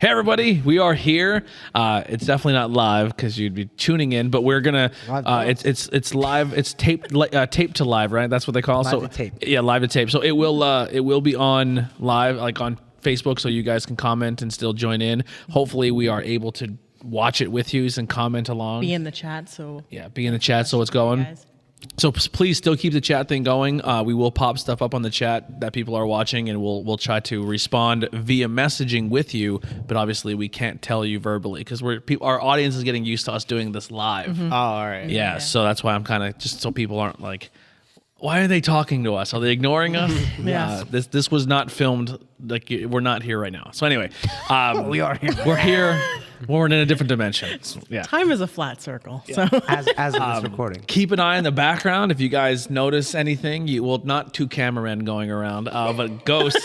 Hey everybody, we are here. It's definitely not live because you'd be tuning in, but we're gonna. It's live. It's taped to live, right? That's what they call it. Live to tape. Yeah, live to tape. So it will be on live, like on Facebook, so you guys can comment and still join in. Hopefully, we are able to watch it with you and comment along. Be in the chat, so be in the chat, so it's going. guys. So please still keep the chat thing going. We will pop stuff up on the chat that people are watching, and we'll try to respond via messaging with you. But obviously, we can't tell you verbally because our audience is getting used to us doing this live. Oh, all right. Yeah, so that's why I'm kind of just so people aren't like, why are they talking to us? Are they ignoring us? Yes. This was not filmed. Like we're not here right now. So anyway, We are here. we're here. We're in a different dimension. Yeah. Time is a flat circle. So As of this recording. Keep an eye in the background. If you guys notice anything, not two cameramen going around, but ghosts.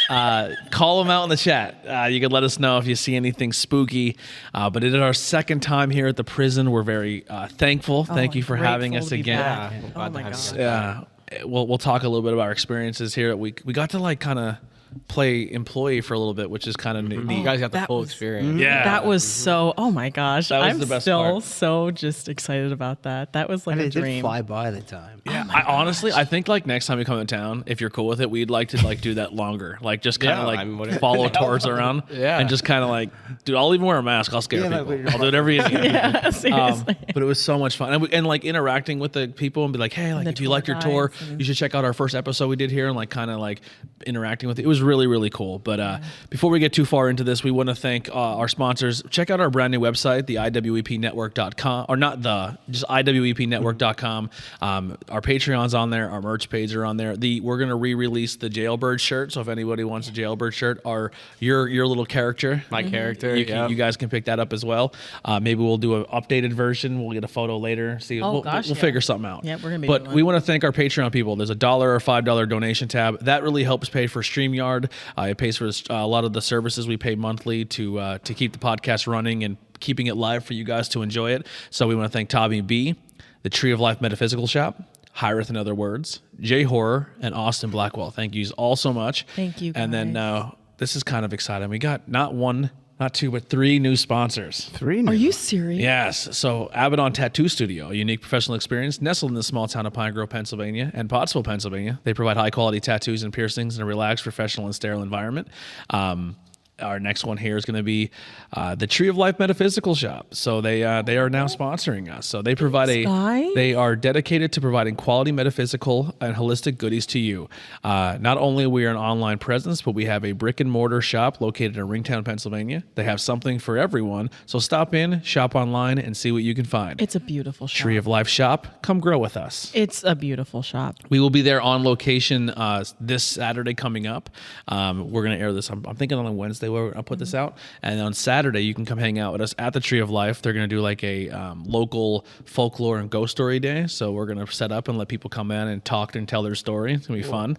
Call them out in the chat. You can let us know if you see anything spooky. But it is our second time here at the prison. We're very thankful. Thank you for having us again. Back. Yeah, Oh my god. Yeah, we'll talk a little bit about our experiences here. We got to like kind of play employee for a little bit, which is kind of neat. You guys got the That full was- experience. Yeah, That was so. Oh my gosh! That was I'm the best still part. so just excited about that. That was like And a it did dream. fly by the time. Yeah, I think like next time you come to town, if you're cool with it, we'd like to like do that longer. Like just kind of Yeah, I mean, whatever. follow tours around. Yeah. And just kind of like, dude, I'll even wear a mask. I'll scare Yeah, people. but- I'll do whatever you need. Yeah, seriously. But it was so much fun, and like interacting with the people and be like, hey, like the if you tour liked your tour, guides and- you should check out our first episode we did here, and like kind of like interacting with it. It was really really cool. But before we get too far into this, we want to thank our sponsors. Check out our brand new website, the IWEPnetwork.com, or not just IWEPnetwork.com. Our Patreon's on there, our merch page are on there. We're gonna re-release the Jailbird shirt, so if anybody wants a Jailbird shirt, your little character, My character. you guys can pick that up as well. Maybe we'll do an updated version. We'll get a photo later. See, Oh, we'll gosh, we'll yeah. figure something out. Yeah, we're gonna be But doing we one. want to thank our Patreon people. There's a $1 or $5 donation tab that really helps pay for StreamYard. It pays for a lot of the services we pay monthly to keep the podcast running and keeping it live for you guys to enjoy it. So we want to thank Tommy B, the Tree of Life Metaphysical Shop, Hyreth in Other Words, J Horror, and Austin Blackwell. Thank you all so much. Thank you, And then guys. this is kind of exciting. We got not one, not two, but 3 new sponsors. 3 Are you serious? Yes. So Abaddon Tattoo Studio, a unique professional experience nestled in the small town of Pine Grove, Pennsylvania and Pottsville, Pennsylvania. They provide high quality tattoos and piercings in a relaxed, professional, and sterile environment. Our next one here is going to be the Tree of Life Metaphysical Shop. So they are now sponsoring us. So they provide Sky? they are dedicated to providing quality metaphysical and holistic goodies to you. Not only are we an online presence, but we have a brick and mortar shop located in Ringtown, Pennsylvania. They have something for everyone. So stop in, shop online, and see what you can find. It's a beautiful shop. Tree of Life Shop. Come grow with us. It's a beautiful shop. We will be there on location this Saturday coming up. We're going to air this. I'm thinking on a Wednesday where I'll put this out. And on Saturday, you can come hang out with us at the Tree of Life. They're going to do like a local folklore and ghost story day. So we're going to set up and let people come in and talk and tell their story. It's going to be fun.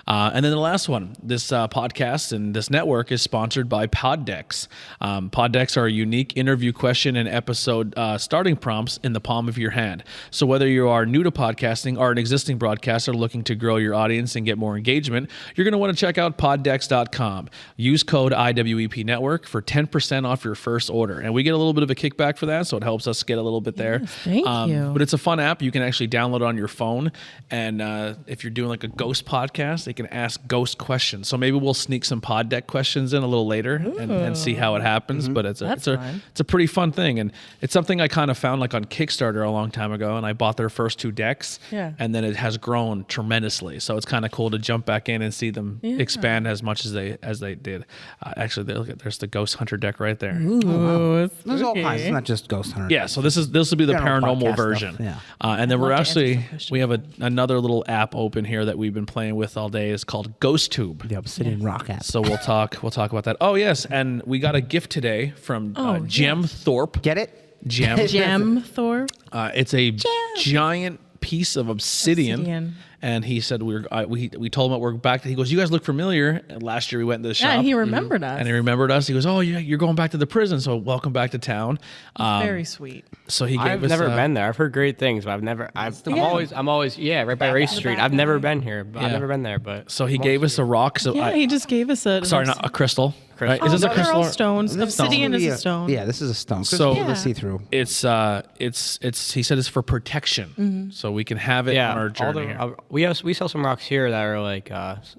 And then the last one, this podcast and this network is sponsored by Poddex. Poddex are a unique interview question and episode starting prompts in the palm of your hand. So whether you are new to podcasting or an existing broadcaster looking to grow your audience and get more engagement, you're going to want to check out poddex.com. Use code IWEP Network for 10% off your first order. And we get a little bit of a kickback for that, so it helps us get a little bit there. Yes, thank you. But it's a fun app. You can actually download it on your phone. And if you're doing like a ghost podcast, they can ask ghost questions. So maybe we'll sneak some pod deck questions in a little later and see how it happens. But it's That's a fun. it's a pretty fun thing. And it's something I kind of found like on Kickstarter a long time ago. And I bought their first 2 decks. Yeah. And then it has grown tremendously. So it's kind of cool to jump back in and see them expand as much as they did. Actually, there's the Ghost Hunter deck right there. Ooh, There's all spooky. kinds. It's not just Ghost Hunter. Yeah, so this will be the General paranormal podcast version. stuff, And then love we're to answer actually some questions. we have another little app open here that we've been playing with all day. It's called GhostTube. The Obsidian Rock app. So we'll talk about that. Oh yes, and we got a gift today from Gem Thorpe. Get it? Gem. Gem Thorpe. It's a giant piece of obsidian. and he said we told him that we're back. He goes, "You guys look familiar." And last year we went to the shop. Yeah, he remembered us. And he remembered us. He goes, "Oh, you're going back to the prison, so welcome back to town." Very sweet. So he gave I've us. never been there. I've heard great things, but I'm always right by Race Street. I've never been here. But I've never been there, but So he gave us a rock. So Yeah, he just gave us a. sorry, not a crystal. Right? Oh, Is this a no, they're crystal? all stones. Obsidian is a stone. Yeah, this is a stone. So- So see through. It's he said it's for protection, so we can have it on our journey. Here. we sell some rocks here that are like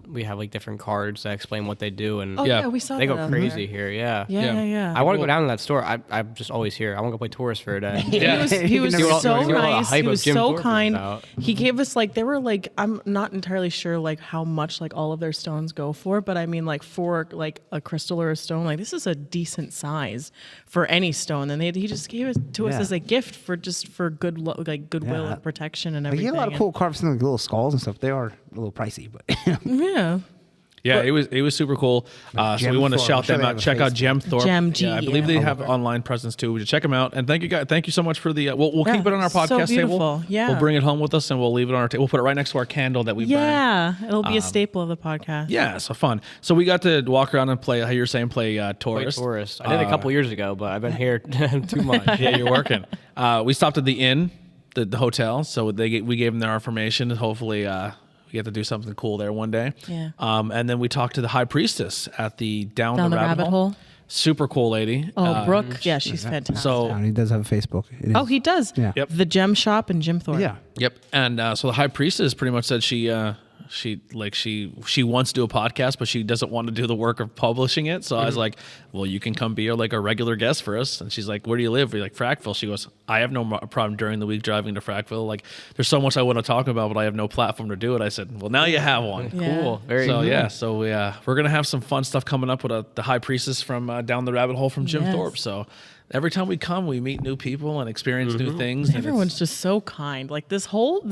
we have like different cards that explain what they do, and Oh Yeah. yeah, we saw they that go out crazy there. here. Yeah, Yeah. I want to go down to that store. I'm just always here. I want to go play tourist for a day. Yeah. He was See what- so see what all the nice. hype He of was Jim so Thorpe is kind. about. He gave us like they were like I'm not entirely sure like how much like all of their stones go for, but I mean like for like a crystal or a stone, like this is a decent size for any stone. And he just gave it to us Yeah. as a gift for goodwill Yeah. and protection and Like, everything. you get a lot of cool carved like little skulls and stuff. They are a little pricey, but Yeah. Yeah, it was super cool. So Gem we want to Thorpe. shout I'm sure them they out. have a Check out Facebook. Gem Thorpe. Gem, Yeah, I believe they G-E-M. have online presence too. Check them out. And thank you guys. Thank you so much for the. We'll Yeah, keep it on our so podcast table. beautiful. Yeah. We'll bring it home with us and we'll leave it on our table. We'll put it right next to our candle that we burn. Yeah. It'll be a staple of the podcast. Yeah, so fun. So we got to walk around and play. How you're saying, play Play tourist. tourist. I did it a couple years ago, but I've been here too much. Yeah, you're working. We stopped at the inn, the hotel. So we gave them their information. Hopefully, we get to do something cool there one day. Yeah. And then we talked to the high priestess at the Down Down the the Rabbit Rabbit Hole. Hole. Super cool lady. Oh, Brooke. Yeah, she's fantastic. So and he does have a Facebook. It Oh, is- he does. Yeah. Yep. The Gem Shop and Jim Thorpe. Yeah. Yep. And so the high priestess pretty much said she wants to do a podcast, but she doesn't want to do the work of publishing it. So I was like, well, you can come be like a regular guest for us. And she's like, where do you live? We're like, Frackville. She goes, I have no problem during the week driving to Frackville. Like, there's so much I want to talk about, but I have no platform to do it. I said, well, now you have one. Yeah. Cool. Very So cool. yeah, so we're gonna have some fun stuff coming up with the high priestess from Down the Rabbit Hole from Jim Yes. Thorpe. So every time we come, we meet new people and experience new things. and Everyone's it's- just so kind. Like this whole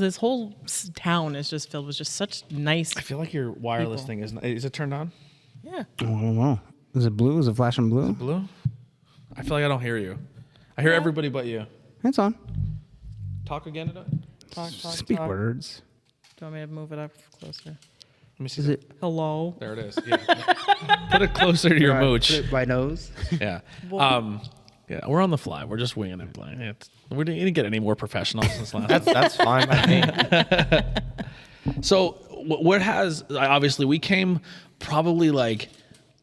town is just filled with just such nice. I feel like your wireless thing is it turned on? Yeah. Oh, I don't know. Is it blue? Is it flashing blue? Blue? I feel like I don't hear you. I hear everybody but you. It's on. Talk again. Let Talk. Speak words. Do you want me to move it up closer? me see. Is it? Hello. There it is. Yeah. Put it closer to your mooch. My nose. Yeah. Yeah. We're on the fly. We're just winging it. We didn't get any more professional since last time. That's fine by me. So what has obviously we came probably like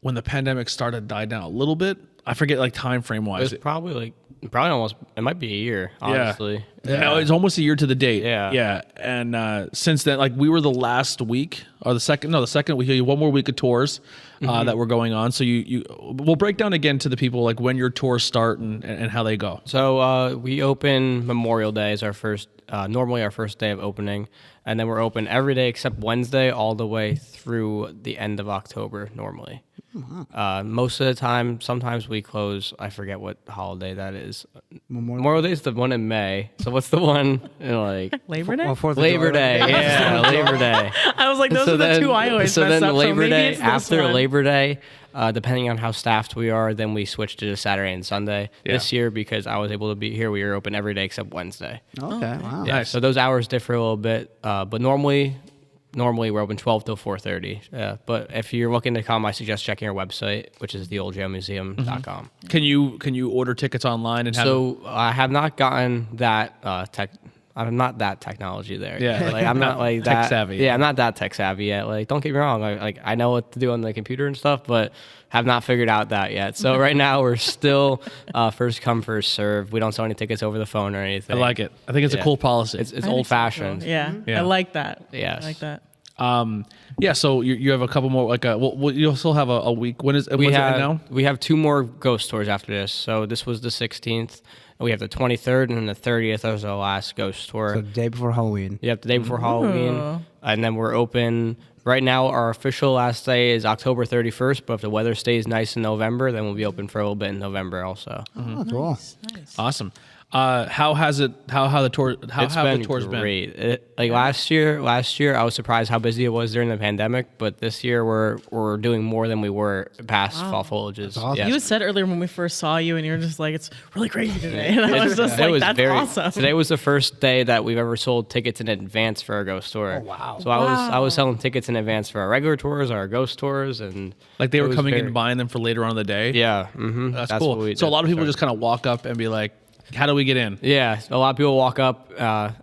when the pandemic started died down a little bit. I forget like time frame It wise. was probably almost. It might be a year, honestly. Yeah. It's almost a year to the date. Yeah. Yeah. And since then, like we were the last week or the second week, you one more week of tours that were going on. So we'll break down again to the people like when your tours start and how they go. So we open Memorial Day as our first, normally our first day of opening, and then we're open every day except Wednesday all the way through the end of October normally. Most of the time, sometimes we close. I forget what holiday that is. Memorial Day is the one in May. So what's the one in like Labor Day. Well, 4th of Labor July. Day? Yeah, Labor Day. I was like, those are the two I always so mess then up. Labor so maybe Day it's this after one. Labor Day, depending on how staffed we are, then we switch to Saturday and Sunday. Yeah. This year, because I was able to be here, we were open every day except Wednesday. Okay. Wow. Yeah, Nice. so those hours differ a little bit, but normally we're open 12 till 4:30. Yeah, but if you're looking to come, I suggest checking our website, which is theoldjailmuseum.com. Can you order tickets online and have So I have not gotten that tech. I'm not that technology there. Yeah. like I'm not like Tech that savvy. Yeah, I'm not that tech savvy yet. Like, don't get me wrong. Like I know what to do on the computer and stuff, but have not figured out that yet. So right now we're still first come first serve. We don't sell any tickets over the phone or anything. I like it. I think it's a Yeah. cool policy. It's I think old so, fashioned. too. Yeah. Yeah. I like that. Yes. I like that. Yeah, so you have a couple more like you'll still have a week. When is it now? We have two more ghost tours after this. So this was the 16th. We have the 23rd and then the 30th as our last ghost tour. So the day before Halloween. Yep, the day before Halloween. And then we're open. Right now, our official last day is October 31st, but if the weather stays nice in November, then we'll be open for a little bit in November also. Oh, cool. Nice. Awesome. How has it? How the tour? How It's have been the tours great. Last year, I was surprised how busy it was during the pandemic. But this year, we're doing more than we were past fall foliages. awesome. Yes. You had said earlier when we first saw you, and you were just like, "It's really crazy today," and I was just like, "That's awesome." Today was the first day that we've ever sold tickets in advance for our ghost tour. Oh, wow. So I was selling tickets in advance for our regular tours, our ghost tours, and Like they it were was coming in very- and buying them for later on in the day. Yeah, mm-hmm. that's what cool. So a lot of people just kind of walk up and be like, "How do we get in?" Yeah, a lot of people walk up.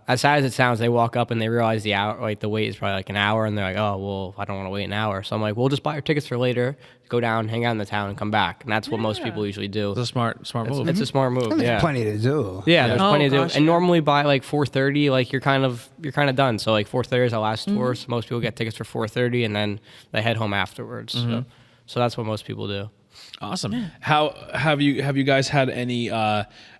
As sad as it sounds, they walk up and they realize the hour, like the wait is probably like an hour, and they're like, "Oh, well, I don't want to wait an hour." So I'm like, "We'll just buy our tickets for later, go down, hang out in the town, and come back." And that's what most people usually do. It's a smart move. It's a smart move. There's Yeah, plenty to do. yeah. There's Oh, plenty to do. gosh, And yeah. normally by like 4:30, like you're kind of done. So like 4:30 is our last tour. So most people get tickets for 4:30, and then they head home afterwards. So that's what most people do. Awesome. How have you guys had any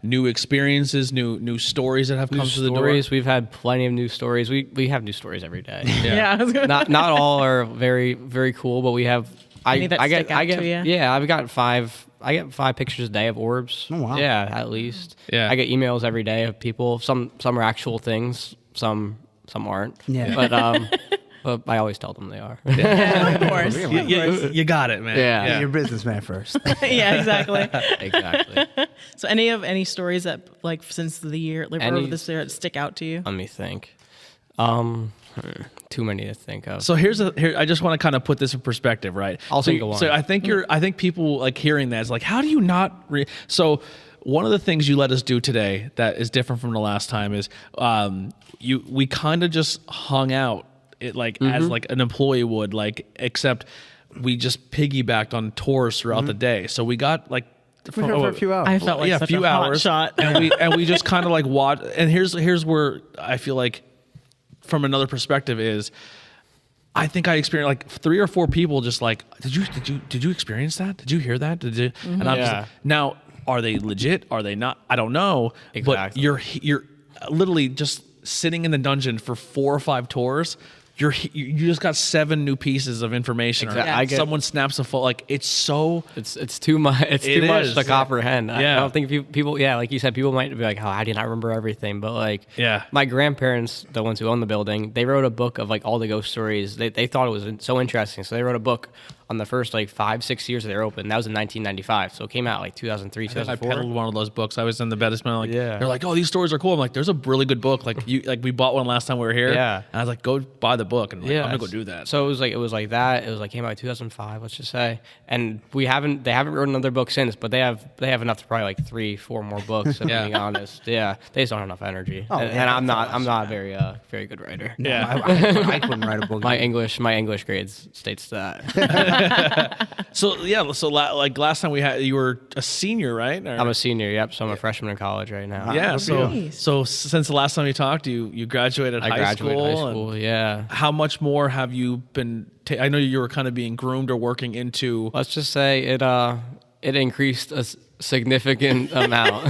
new experiences, new stories that have come to the door? Stories. We've had plenty of new stories. We have new stories every day. Yeah, I was gonna. Not all are very cool, but we have. Any that stick out to you? Yeah, I've got five. I get 5 pictures a day of orbs. Oh, wow. Yeah, at least. Yeah. I get emails every day of people. Some are actual things. Some aren't. Yeah. But I always tell them they are. of course. You got it, man. Yeah. You're a businessman first. Yeah, exactly. Exactly. So, any stories that like since the year, like over this year, that stick out to you? Let me think. Too many to think of. So here. I just want to kind of put this in perspective, right? I'll so, think of one. So I think people like hearing that is like, how do you not? So one of the things you let us do today that is different from the last time is we kind of just hung out. It like as like an employee would, like, except we just piggybacked on tours throughout the day. So we got like We're here for a few hours. I felt like a such few a hot hours, shot. and we just kind of like watch. And here's where I feel like, from another perspective, is I think I experienced like 3 or 4 people just like, did you experience that? Did you hear that? Did you? And I'm just Yeah. like, now, are they legit? Are they not? I don't know. But Exactly. you're literally just sitting in the dungeon for 4 or 5 tours. You just got 7 new pieces of information. Exactly. Or I get- someone snaps a photo. Like, it's so. It's too much. It's It too much is. to comprehend. I Yeah. don't think people. Yeah, like you said, people might be like, "Oh, I did not remember everything." But like, Yeah. my grandparents, the ones who own the building, they wrote a book of like all the ghost stories. They thought it was so interesting, so they wrote a book on the first like 5-6 years that they were open. That was in 1995, so it came out like 2003, I 2004. peddled one of those books. I was in the basement. Like, Yeah. they're like, "Oh, these stories are cool." I'm like, "There's a really good book. Like, we bought one last time we were here." Yeah. And I was like, "Go buy the book." And I'm like, I'm gonna go do that. So it was like that. It was like came out in 2005, let's just say. And they haven't written another book since, but they have enough to probably like 3-4 more books. If Yeah. I'm being honest, yeah, they just don't have enough energy. Oh, and yeah, I'm that's not a very good writer. Yeah. I couldn't write a book. My English grades states that. So like last time you were a senior, right? Or- I'm a senior. Yep. So I'm a freshman in college right now. yeah. Good So for you. so since the last time you talked, you graduated I high graduated school. high and school. Yeah. How much more have you been? I know you were kind of being groomed or working into. Let's just say it increased a significant amount.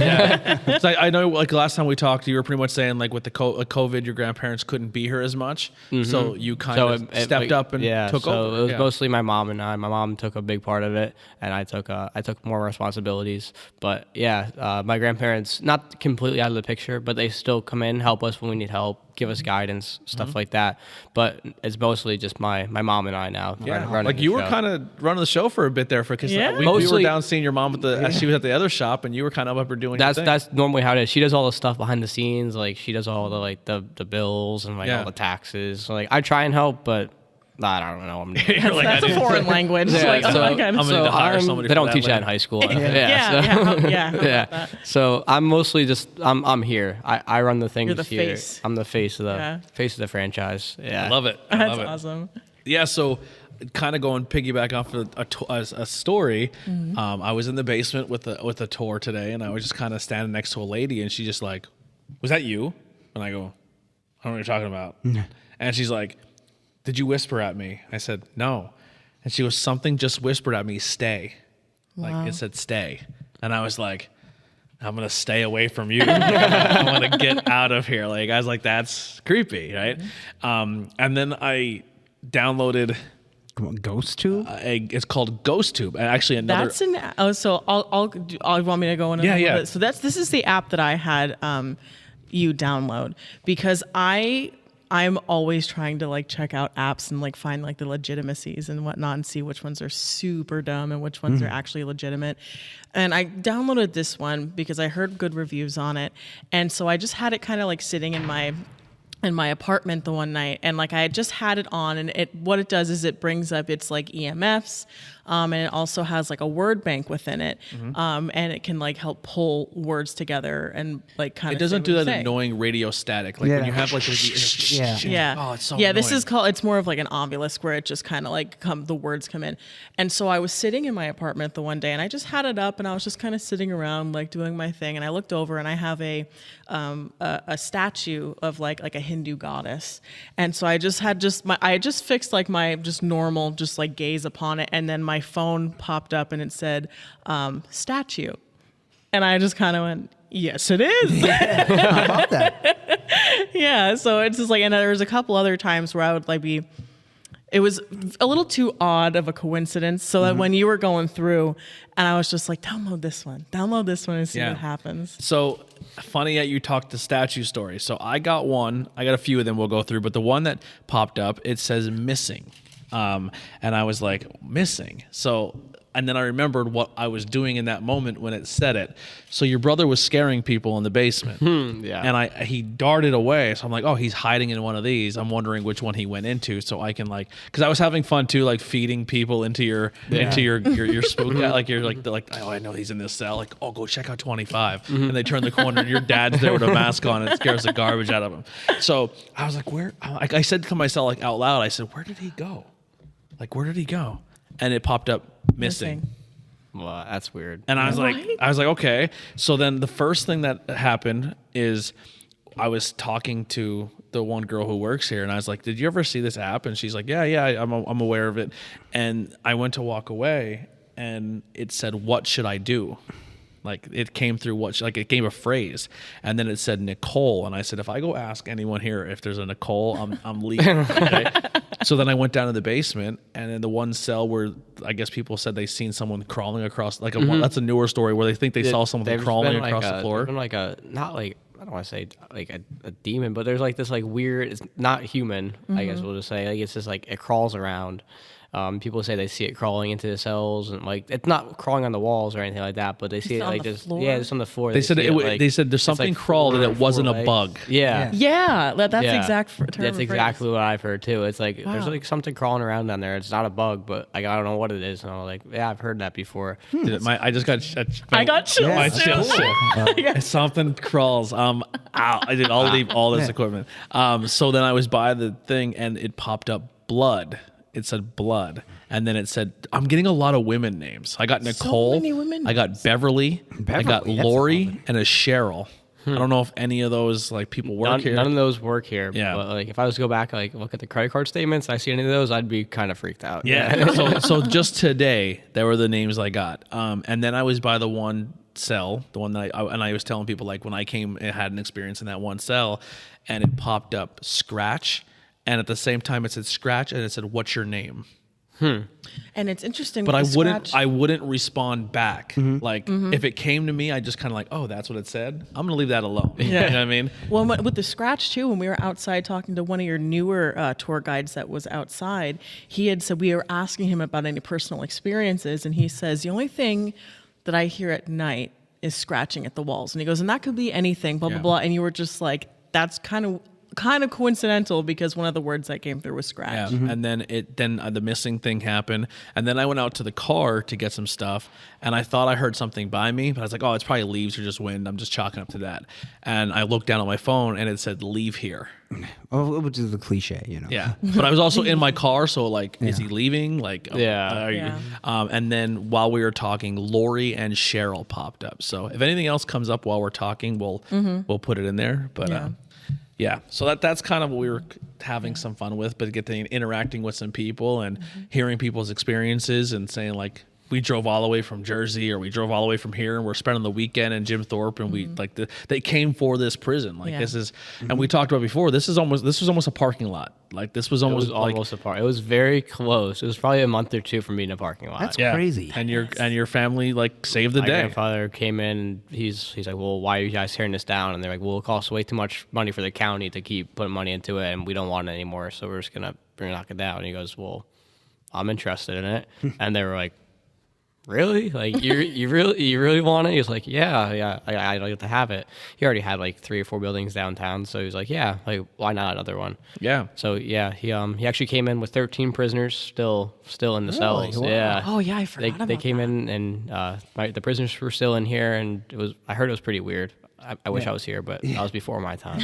So I know, like last time we talked, you were pretty much saying like with the COVID, your grandparents couldn't be here as much, so you kind of stepped like, up and took so over. it was Yeah. mostly my mom and I. My mom took a big part of it, and I took more responsibilities. But yeah, my grandparents not completely out of the picture, but they still come in, help us when we need help, give us guidance, stuff like that. But it's mostly just my mom and I now. Yeah, running like the you were show. kind of running the show for a bit there, because Yeah. we were Mostly- down seeing your mom she was at the other shop, and you were kind of up there doing. your thing. That's normally how it is. She does all the stuff behind the scenes. Like she does all the like the bills and like Yeah. all the taxes. So, like I try and help, but I don't know. I'm You're like, That's I a didn't- foreign language. Yeah, Like, so- oh my God. I'm gonna need to hire somebody They for don't that teach that later. in high school. Yeah. So I'm mostly just I'm here. I run the things You're the here. face. I'm the face of the franchise. Yeah. I love it. I That's love it. awesome. Yeah, so kind of going piggyback off of a story. I was in the basement with a tour today, and I was just kind of standing next to a lady, and she just like, "Was that you?" And I go, "I don't know what you're talking about." And she's like, "Did you whisper at me?" I said, "No." And she goes, "Something just whispered at me, stay." Like it said stay. And I was like, I'm going to stay away from you. I'm going to get out of here. Like, I was like, that's creepy, right? And then I downloaded Ghost tube? It's called GhostTube. And actually, another. That's an. Oh, so I'll want me to go in. Yeah, a little yeah. bit? So this is the app that I had you download because I'm always trying to like check out apps and like find like the legitimacies and whatnot and see which ones are super dumb and which ones are actually legitimate. And I downloaded this one because I heard good reviews on it. And so I just had it kind of like sitting in my apartment the one night, and like I had just had it on, and what it does is it brings up its like EMFs, and it also has like a word bank within it, and it can like help pull words together and like kind of. It doesn't do that annoying radio static like when you have like the yeah. Oh, it's so yeah. annoying. This is called. It's more of like an obelisk where it just kind of like the words come in, and so I was sitting in my apartment the one day, and I just had it up, and I was just kind of sitting around like doing my thing, and I looked over, and I have a statue of like a Hindu goddess, and so I just had I just fixed like my just normal just like gaze upon it, and then my phone popped up and it said statue, and I just kind of went, yes it is. I love that. Yeah, so it's just like, and there was a couple other times where I would like it was a little too odd of a coincidence, so that when you were going through, and I was just like, download this one and see what happens. So funny that you talked the statue story. So I got a few of them we'll go through, but the one that popped up, it says missing. And I was like, missing. So, and then I remembered what I was doing in that moment when it said it. So your brother was scaring people in the basement. Yeah. And he darted away. So I'm like, oh, he's hiding in one of these. I'm wondering which one he went into so I can like, because I was having fun too, like feeding people into your spook. Like you're like, oh, I know he's in this cell. Like, oh, go check out 25. And they turn the corner and your dad's there with a mask on and it scares the garbage out of him. So I was like, where? I said to myself like out loud, I said, where did he go? Like, where did he go? And it popped up missing. Well, that's weird. And I was like, okay. So then the first thing that happened is I was talking to the one girl who works here, and I was like, did you ever see this app? And she's like, yeah, I'm aware of it. And I went to walk away, and it said, what should I do? Like it came through it gave a phrase, and then it said Nicole, and I said, if I go ask anyone here if there's a Nicole, I'm leaving. Okay? So then I went down to the basement, and in the one cell where I guess people said they seen someone crawling across, like that's a newer story where they think they saw someone crawling across the floor. Been like not like I don't want to say like a demon, but there's like this like weird. It's not human. I guess we'll just say like it's just like it crawls around. People say they see it crawling into the cells, and like it's not crawling on the walls or anything like that, but they see it like just just on the floor. They said they said there's something crawled and it wasn't a bug. Yeah, that's exact term. That's exactly what I've heard too. It's like there's like something crawling around down there. It's not a bug, but like I don't know what it is. And I'm like, yeah, I've heard that before. I just got I got chills. My chills. Something crawls. Ow. I'll leave all this equipment. So then I was by the thing and it popped up blood. It said blood, and then it said, I'm getting a lot of women names. I got Nicole, many women I got Beverly, I got Lori, and a Cheryl. I don't know if any of those like people work here. None of those work here. Yeah. But like if I was to go back like look at the credit card statements, I see any of those, I'd be kind of freaked out. Yeah. so just today, there were the names I got. And then I was by the one cell, the one that I was telling people like when I came, I had an experience in that one cell, and it popped up Scratch. And at the same time, it said scratch, and it said, "What's your name?" And it's interesting. But I wouldn't respond back. Like if it came to me, I just kind of like, "Oh, that's what it said." I'm gonna leave that alone. Yeah. You know what I mean? Well, with the scratch too, when we were outside talking to one of your newer tour guides that was outside, he had said we were asking him about any personal experiences, and he says the only thing that I hear at night is scratching at the walls, and he goes, and that could be anything, blah blah blah. And you were just like, that's kind of coincidental because one of the words that came through was scratch. Yeah. And then the missing thing happened, and then I went out to the car to get some stuff, and I thought I heard something by me, but I was like, oh, it's probably leaves or just wind. I'm just chalking up to that. And I looked down at my phone, and it said leave here. Oh, which is the cliche, you know. Yeah, but I was also in my car, so like, is he leaving? Like, Yeah. And then while we were talking, Lori and Cheryl popped up. So if anything else comes up while we're talking, we'll put it in there. But yeah, so that's kind of what we were having some fun with, but interacting with some people and hearing people's experiences and saying like, we drove all the way from Jersey or we drove all the way from here and we're spending the weekend in Jim Thorpe and we like they came for this prison. Like this is, and we talked about before, this was almost a parking lot. Like this was almost a park. It was very close. It was probably a month or two from being a parking lot. That's crazy. And your family like saved the My day. grandfather came in and he's like, well, why are you guys tearing this down? And they're like, well, it costs way too much money for the county to keep putting money into it and we don't want it anymore. So we're just going to knock it down. And he goes, well, I'm interested in it. And they were like, really? Like you really want it? He was like, yeah, I'd like to have it. He already had like 3 or 4 buildings downtown, so he was like, yeah, like why not another one? Yeah. So yeah, he actually came in with 13 prisoners still in the cells. Wow. Yeah. Oh yeah, I forgot about They came that. in and the prisoners were still in here, and I heard it was pretty weird. I wish I was here, but that was before my time.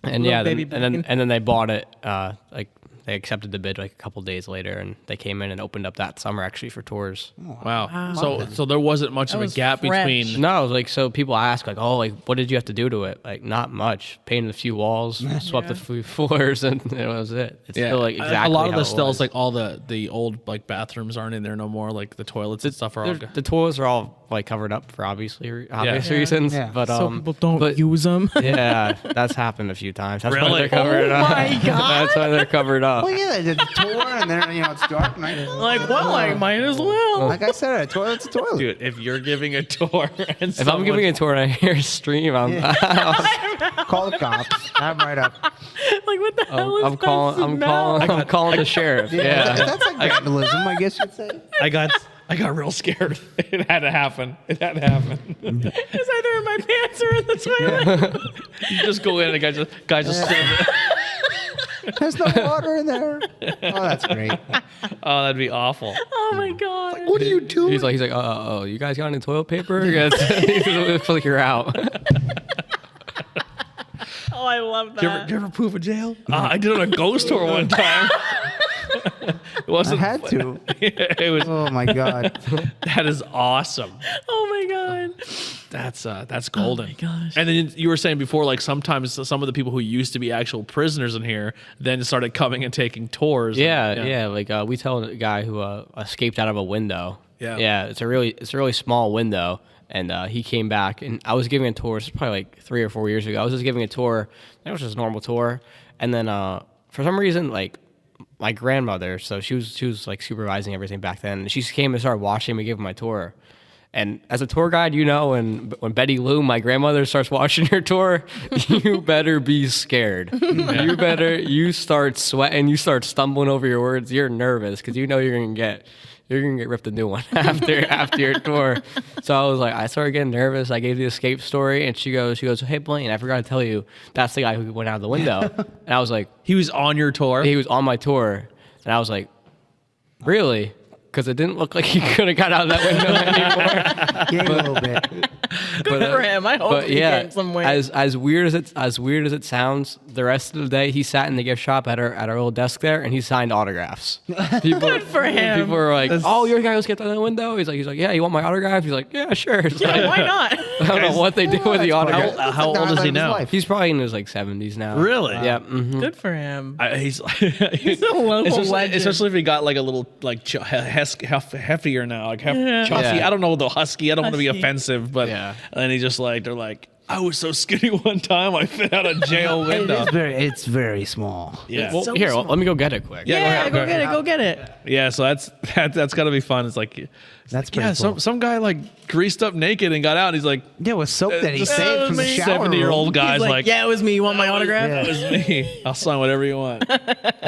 And yeah, baby and then they bought it. Like they accepted the bid like a couple days later, and they came in and opened up that summer actually for tours. Wow. So there wasn't much of a was gap fresh. between. No, like so people ask like, oh, like what did you have to do to it? Like not much. Painted a few walls, swept a few floors, and that was it. It's still like exactly a lot of how the it stills, was. like all the old like bathrooms aren't in there no more. Like the toilets and stuff are all. The toilets are all like covered up for obvious reasons. Yeah. But So people don't use them. yeah, that's happened a few times. That's why Really? they're covered up. my God. That's why they're covered up. Well, yeah, the tour, and then it's dark. And Like, well, I might as well. like I said, a toilet's a toilet. Dude, if you're giving a tour and If I'm giving a tour and I hear a stream, Call the cops. Have 'em right up. Like, what the hell is I'm calling the sheriff. Yeah. That's like vandalism, I guess you'd say. I got real scared. It had to happen. It's either in my pants or in the toilet. You just go in and guy just stood there. There's no water in there. Oh, that's great. Oh, that'd be awful. Oh my God. What are you doing? He's like, oh, you guys got any toilet paper? Yes. Flicker out. Oh, I love that. Did you ever prove a jail? I did on a ghost tour one time. It I wasn't. had to. It was. Oh my God. That is awesome. Oh my God. That's golden. Oh my gosh. And then you were saying before, like sometimes some of the people who used to be actual prisoners in here then started coming and taking tours. Yeah. Like we tell a guy who escaped out of a window. Yeah. It's a really small window, and he came back, and I was giving a tour. This was probably like 3 or 4 years ago. I was just giving a tour. It was just a normal tour, and then for some reason, like my grandmother, so she was like supervising everything back then. And she came and started watching me give my tour. And as a tour guide, when Betty Lou, my grandmother, starts watching your tour, you better be scared. You start sweating, you start stumbling over your words. You're nervous because you're gonna get ripped a new one after your tour. So I started getting nervous. I gave the escape story, and she goes, hey Blaine, I forgot to tell you, that's the guy who went out the window. And I was like, He was on your tour. he was on my tour, and I was like, really? Because it didn't look like he could have got out of that window anymore. Gave a little bit. Good for him. I hope he gained some weight. as weird as it sounds, the rest of the day he sat in the gift shop at our little desk there, and he signed autographs. Good for him. People were like, "Oh, you're the guy who's get out of the window." He's like, "Yeah, you want my autograph?" He's like, "Yeah, sure." It's Yeah, like, why not? I don't know what they do with the autograph. How old is he now? He's probably in his like 70s now. Really? Yeah. Mm-hmm. Good for him. He's He's a local legend. especially if he got like a little like heftier now, like Yeah. chuffy. Yeah. I don't know the husky. I don't want to be Husky. offensive, but Yeah. and he just like they're like, I was so skinny one time I fit out a jail window. It's very small. Yeah, Well, So here, small. let me go get it quick. Yeah, go get it. Go get it. yeah. So that's got to be fun. It's like That's pretty yeah. cool. Some guy like greased up naked and got out. And he's like, Yeah, with soap that he Just saved from the shower. 70-year-old guys He's like, yeah, it was me. You want my autograph? that was me. I'll sign whatever you want.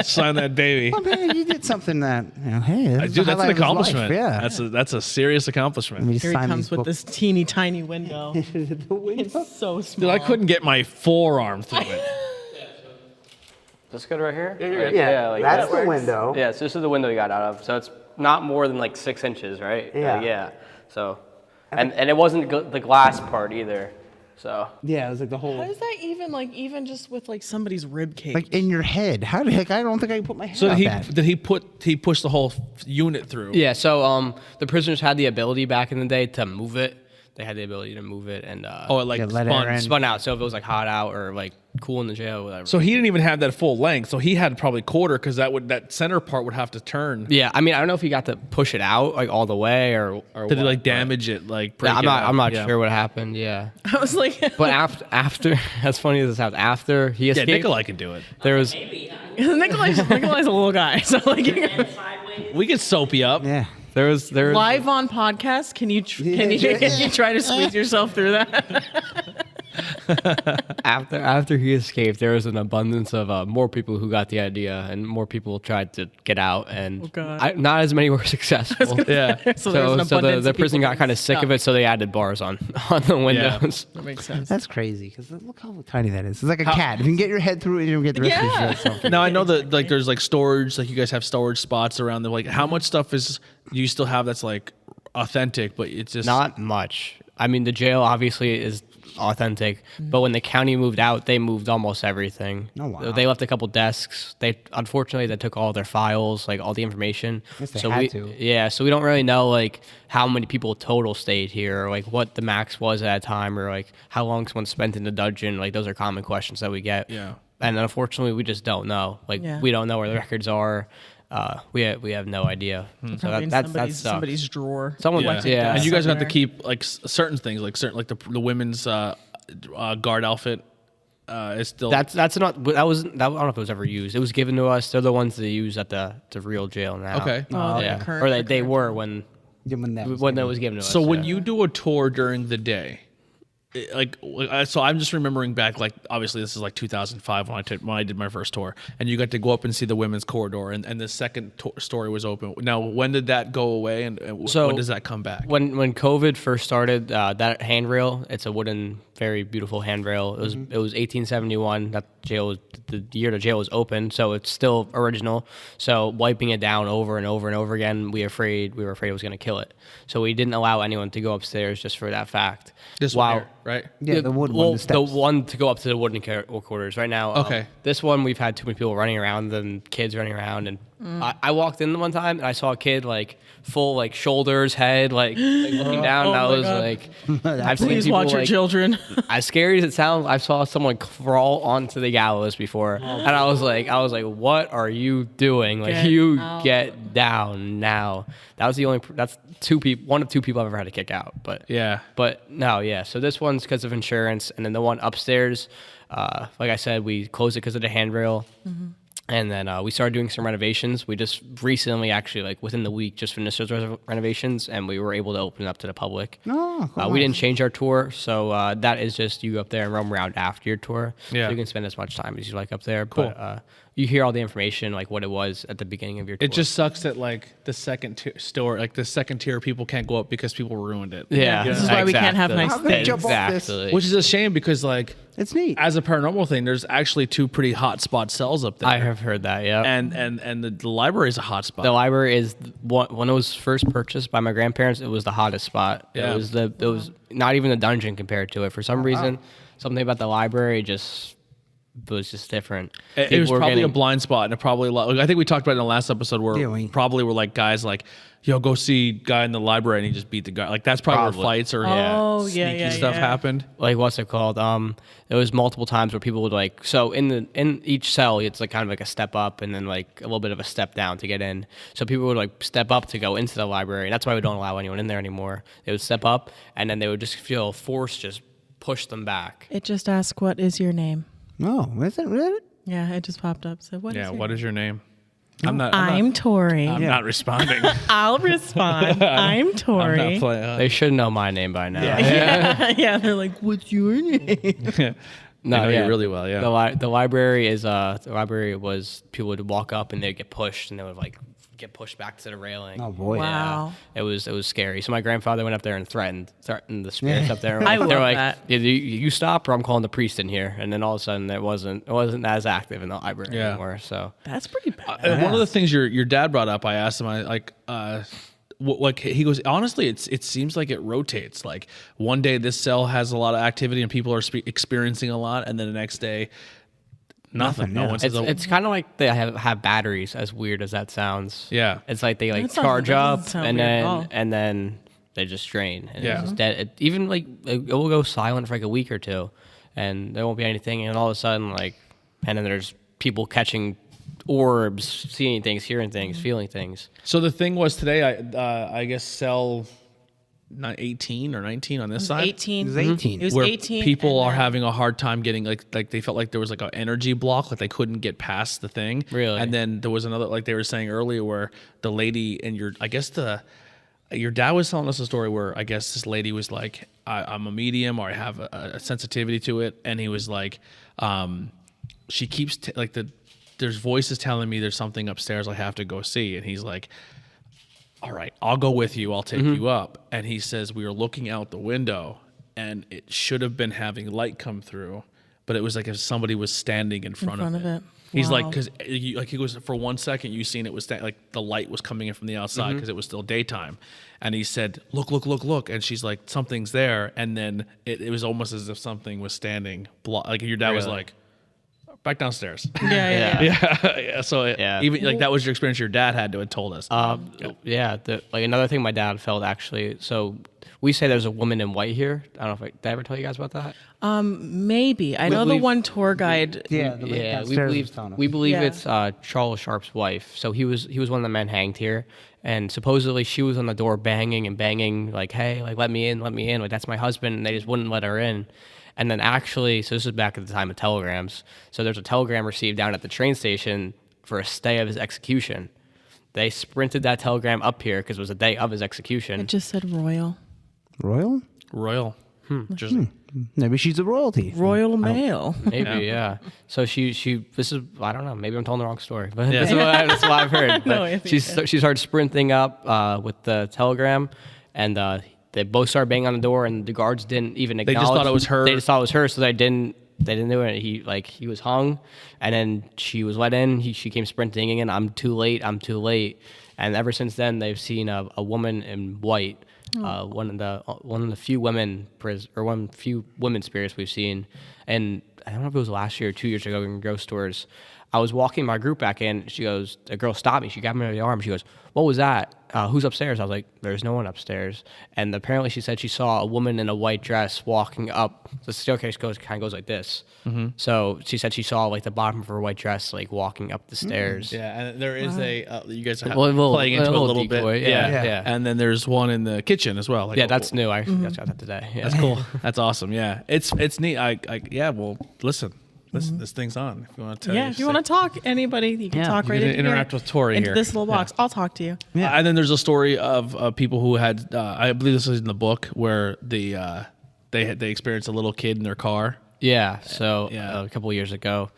Sign that baby. Oh, man, you did something that, hey, that's, Dude, that's an accomplishment. Yeah. That's a serious accomplishment. Let me just Here he sign comes these with books. this teeny tiny window. The window. It's so small. Dude, I couldn't get my forearm through it. This good right here? Yeah, like that's that. the window. Yeah, so this is the window you got out of. So it's not more than like 6 inches, right? Yeah. Yeah. So, and it wasn't the glass part either. So. Yeah, it was like the How whole, is that even just with like somebody's rib cage? like in your head. How the heck? I don't think I can put my head So out he that. did he push the whole unit through? Yeah. So the prisoners had the ability back in the day to move it. they had the ability to move it and Oh, it like Yeah, let air in. spun out. So if it was like hot out or like cool in the jail, whatever. So he didn't even have that full length. So he had probably quarter because that center part would have to turn. yeah, I mean, I don't know if he got to push it out like all the way or Did it what, like but- damage it? Like break Yeah, it out? I'm not Yeah. sure what happened. Yeah, I was like, but after as funny as this sounds, after he Yeah, escaped, Nikolai can do it. there was Nikolai's a little guy, so like We could soap you up. Yeah. there was live on podcast. Can you can you try to squeeze yourself through that? after he escaped, there was an abundance of more people who got the idea, and more people tried to get out, and God. not as many were successful. Yeah. So, there was an So abundance the of prison people got kind of sick of stuck. it, so they added bars on the windows. That makes sense. That's crazy because look how tiny that is. It's like a cat. If you can get your head through it, you don't get the rest Yeah. of yourself. Now I know that like there's like storage, like you guys have storage spots around there. Like how much stuff do you still have that's like authentic, but it's just Not much. I mean, the jail obviously is authentic, but when the county moved out, they moved almost everything. Oh, wow. They left a couple desks. Unfortunately they took all their files, like all the information. Guess they so had we to. yeah, so we don't really know like how many people total stayed here, or like what the max was at a time, or like how long someone spent in the dungeon. Like those are common questions that we get. Yeah. And unfortunately, we just don't know. Like Yeah. we don't know where the records are. We have no idea. So Probably in that somebody's, sucks. somebody's drawer. Someone Yeah. left it. Yeah. And you guys have to somewhere. keep like certain things, like the women's guard outfit is still. That's not that was that, I don't know if it was ever used. It was given to us. They're the ones they use at the real jail now. Okay. Oh, Yeah. the current- Or the they current were when it was given to us. So when yeah. you do a tour during the day, so I'm just remembering back, like obviously this is like 2005 when I did my first tour, and you got to go up and see the women's corridor, and the second story was open. Now, when did that go away, and So when does that come back? when COVID first started, that handrail, it's a wooden, very beautiful handrail. It was 1871. That jail was the year the jail was open, so it's still original. So wiping it down over and over and over again, we were afraid it was going to kill it. So we didn't allow anyone to go upstairs just for that fact. This one here, right? Yeah, the wood well, one. The steps. one to go up to the wooden quarters right now. Okay. This one we've had too many people running around and kids running around, and I walked in one time and I saw a kid like full like shoulders, head like looking down, and I my was God. like, I've seen Please people watch your like, children. as scary as it sounds, I saw someone crawl onto the gallows before, and I was like, what are you doing? Like, Get you out. get down now. That's one of two people I've ever had to kick out, but Yeah. but no, yeah. So this one's because of insurance, and then the one upstairs, like I said, we closed it because of the handrail. And then we started doing some renovations. We just recently, actually, like within the week, just finished those renovations, and we were able to open it up to the public. Oh, cool. We didn't change our tour, so that is just you go up there and roam around after your tour. Yeah. So you can spend as much time as you like up there. Cool. But you hear all the information, like what it was at the beginning of your tour. It just sucks that like the second tier people can't go up because people ruined it. yeah. This is why we can't have nice How could I jump off this? Exactly. Which is a shame because like It's neat. as a paranormal thing, there's actually two pretty hot spot cells up there. I have heard that. Yeah. and the library is a hot spot. The library is when it was first purchased by my grandparents. It was the hottest spot. Yeah. It was not even a dungeon compared to it. For some reason, something about the library just was just different. It People was were probably a getting- blind spot, and it probably I think we talked about it in the last episode where Yeah, we- probably were like guys like, yo, go see guy in the library, and he just beat the guy. Like that's probably where fights or Oh, yeah, sneaky yeah, stuff yeah. happened. like what's it called? There was multiple times where people would like in each cell it's like kind of like a step up and then like a little bit of a step down to get in. So people would like step up to go into the library. And that's why we don't allow anyone in there anymore. They would step up and then they would just feel force just push them back. It just asked, "What is your name?" Oh, is it really? Yeah, it just popped up. So what? Yeah, is your what name? is your name? I'm I'm Tori. I'm not responding. I'll respond. I'm I'm Tori. not playing. They should know my name by now. Yeah, they're like, "What's your name?" No, you really well. Yeah. The library was people would walk up and they'd get pushed and they would like get pushed back to the railing. Oh boy. Wow. It was scary. So my grandfather went up there and threatened the spirits up there. I They're love like, that. "Yeah, you stop or I'm calling the priest in here." And then all of a sudden it wasn't as active in the library Yeah. anymore. So That's pretty bad. And one of the things your dad brought up, I asked him, what he goes, honestly, it seems like it rotates. Like one day this cell has a lot of activity and people are experiencing a lot, and then the next day, nothing. No yeah. one says it's kind of like they have batteries. As weird as that sounds, Yeah. it's like they like That sounds- charge that doesn't up sound and weird at all. then they just drain. And Yeah. it's just dead. Even like it will go silent for like a week or two, and there won't be anything. And all of a sudden, and then there's people catching orbs, seeing things, hearing things, feeling things. So the thing was today, I guess cell 18 or 19 on this side. 18. It was 18. It was Where 18. people and are then- having a hard time getting like they felt like there was like an energy block, like they couldn't get past the thing. Really? And then there was another, like they were saying earlier, where the lady and your dad was telling us a story where I guess this lady was like, I'm a medium, or I have a sensitivity to it, and he was like, she keeps there's voices telling me there's something upstairs I have to go see, and he's like, all right, I'll go with you. I'll take you up. And he says, we were looking out the window and it should have been having light come through, but it was like if somebody was standing in front of it. He's like, Wow. because he was, for 1 second, you seen it was like the light was coming in from the outside because it was still daytime. And he said, look. And she's like, something's there. And then it was almost as if something was standing, like your dad was Really? like, back downstairs. Yeah. Yeah. So even like that was your experience your dad had told us. Like another thing my dad felt actually. So we say there's a woman in white here. I don't know if did I ever tell you guys about that? Maybe. I know the one tour guide. Yeah, the lady Yeah, downstairs was telling us. we believe Yeah. it's Charles Sharp's wife. So he was one of the men hanged here, and supposedly she was on the door banging, like, hey, like let me in, like that's my husband, and they just wouldn't let her in. And then actually, so this is back at the time of telegrams. So there's a telegram received down at the train station for a stay of his execution. They sprinted that telegram up here because it was the day of his execution. It just said royal. Royal? Royal. Just Maybe she's a royalty. Royal mail. Maybe, yeah. So she this is, I don't know, maybe I'm telling the wrong story, but Yeah. that's what I've heard. No, But I think she started sprinting up with the telegram, and they both started banging on the door, and the guards didn't even acknowledge. just thought it was her. They just thought it was her, so they didn't do it. He was hung, and then she was let in. She came sprinting in. I'm too late. And ever since then, they've seen a woman in white. One of the few women spirits we've seen, and I don't know if it was last year or 2 years ago in ghost tours. I was walking my group back in. She goes, a girl stopped me. She got me by the arm. She goes, "What was that? Who's upstairs?" I was like, "There's no one upstairs." And apparently, she said she saw a woman in a white dress walking up. The staircase kind of goes like this. So she said she saw like the bottom of her white dress, like walking up the stairs. yeah, and there is you guys are Well, playing into a it a little little decoy, bit. yeah. And then there's one in the kitchen as well. Like, Yeah, that's new. I just got that today. Yeah. That's cool. That's awesome. Yeah, it's neat. Well, listen, this thing's on. If you want to, If you want to talk, anybody, you can talk You right can into interact here, with Tori into here. this little box. I'll talk to you. And then there's a story of people who had, I believe this is in the book, where they experienced a little kid in their car. Yeah, so Yeah. a couple of years ago,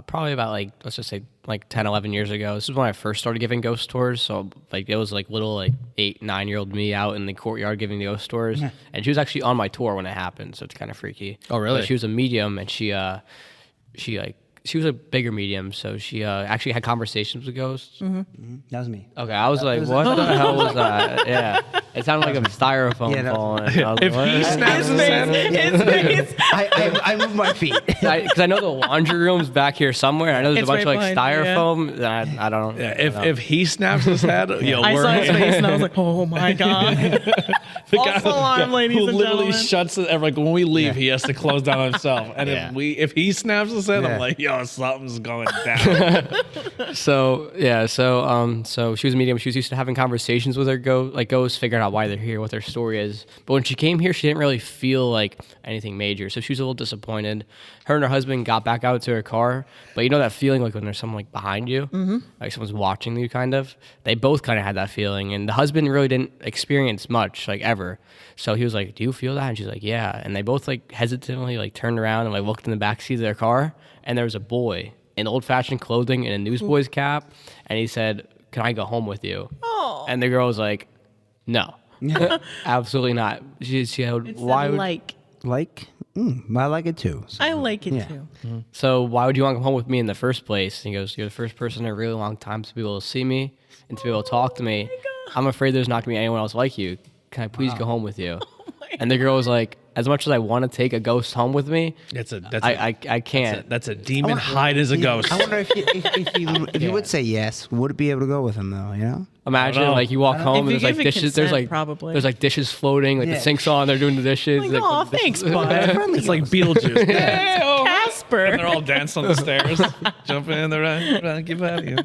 probably about let's just say 10, 11 years ago. This is when I first started giving ghost tours. So it was little 8, 9-year-old me out in the courtyard giving the ghost tours, and she was actually on my tour when it happened. So it's kind of freaky. Oh, really? But she was a medium, and she was a bigger medium, so she actually had conversations with ghosts. That was me. Okay, I was like, what the hell was that? Yeah, it sounded like a styrofoam Yeah, that- falling. I was If like, he what? snaps his head, I moved my feet. Because I know the laundry room's back here somewhere. I know there's It's a bunch right of behind you, styrofoam. And I don't. yeah, I don't know. if he snaps his head, yo, I we're saw his face and I was like, oh my God. the False alarm, ladies who and literally gentlemen. shuts it. Like when we leave, he has to close down himself. And Yeah. if he snaps his head, Yeah. I'm like, yo, something's going down. So she was a medium. She was used to having conversations with her ghosts, figuring out why they're here, what their story is. But when she came here, she didn't really feel like anything major. So she was a little disappointed. Her and her husband got back out to her car, but you know that feeling like when there's someone behind you, like someone's watching you, kind of. They both kind of had that feeling, and the husband really didn't experience much, ever. So he was like, "Do you feel that?" And she's like, "Yeah." And they both hesitantly turned around and looked in the backseat of their car, and there was a boy in old-fashioned clothing and a newsboy's cap, and he said, "Can I go home with you?" Oh. And the girl was like, "No, absolutely not." She had, It's why would, I like it too. So. I like it Yeah. too. so why would you want to come home with me in the first place? And he goes, "You're the first person in a really long time to be able to see me and to be able to talk to me. I'm afraid there's not going to be anyone else like you. Can I please go home with you?" And the girl was like, as much as I want to take a ghost home with me, I can't. That's a demon hide as a ghost. I wonder if you would say yes, would it be able to go with him though? You know. Imagine like you walk home and If there's you like give it dishes. There's consent, like probably. there's like dishes floating. Like the sink's on. They're doing the dishes. Like, oh, thanks, bud. It's like Beetlejuice. Hey, oh. Casper. And they're all dancing on the stairs, jumping in the run, give out you.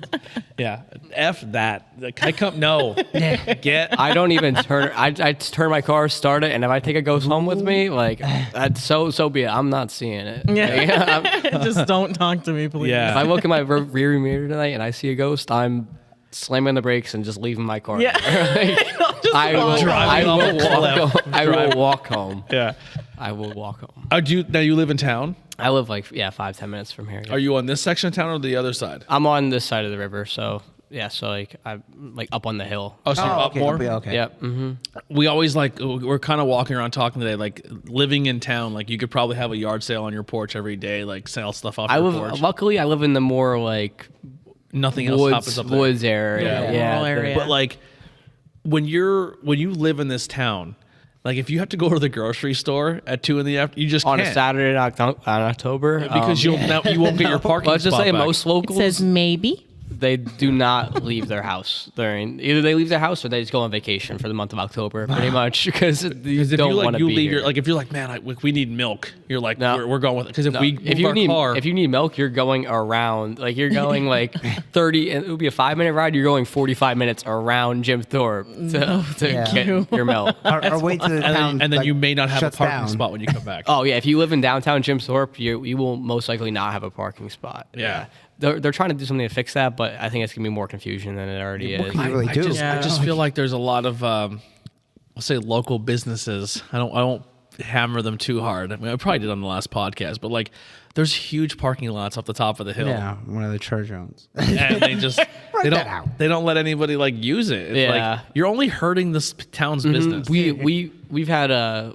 Yeah, F that. I come no. Get. I don't even turn. I turn my car, start it, and if I take a ghost home with me, like that's so be it. I'm not seeing it. Yeah. Just don't talk to me, please. Yeah. If I look in my rear mirror tonight and I see a ghost, I'm slamming the brakes and just leaving my car. Yeah. I will walk home. Yeah. I will walk home. Now you live in town? I live like 5-10 minutes from here. Are you on this section of town or the other side? I'm on this side of the river, so yeah. So like I'm like up on the hill. Oh, so you're up more? Okay. Yep. Mm-hmm. We always we're kind of walking around talking today, like living in town. Like you could probably have a yard sale on your porch every day, like sell stuff off your porch. Luckily, I live in the more like nothing else happens up there. Woods area. Rural area. But like when you live in this town, like if you have to go to the grocery store at 2 PM, you just On can't. a Saturday in October, Because you won't get your parking let's just spot say back. most It locals says maybe. they do not leave their house. Either they leave their house or they just go on vacation for the month of October, pretty much, because you If don't you want to be leave here. if you're like, man, we need milk. You're like, No. we're going with it because if we if move our you car, need milk, you're going around. Like you're going like 30. It would be a 5-minute ride. You're going 45 minutes around Jim Thorpe to get your milk. Our way to the town, and then like, you may not have a shuts parking down. spot when you come back. Oh yeah, if you live in downtown Jim Thorpe, you will most likely not have a parking spot. Yeah. They're trying to do something to fix that, but I think it's gonna be more confusion than it already What is. can you really do? I just feel like there's a lot of I'll say local businesses. I don't hammer them too hard. I mean, I probably did on the last podcast, but like there's huge parking lots off the top of the hill. Yeah, one of the church owns. And they just that out. they don't let anybody like use it. It's Yeah. like you're only hurting this town's business. We've had a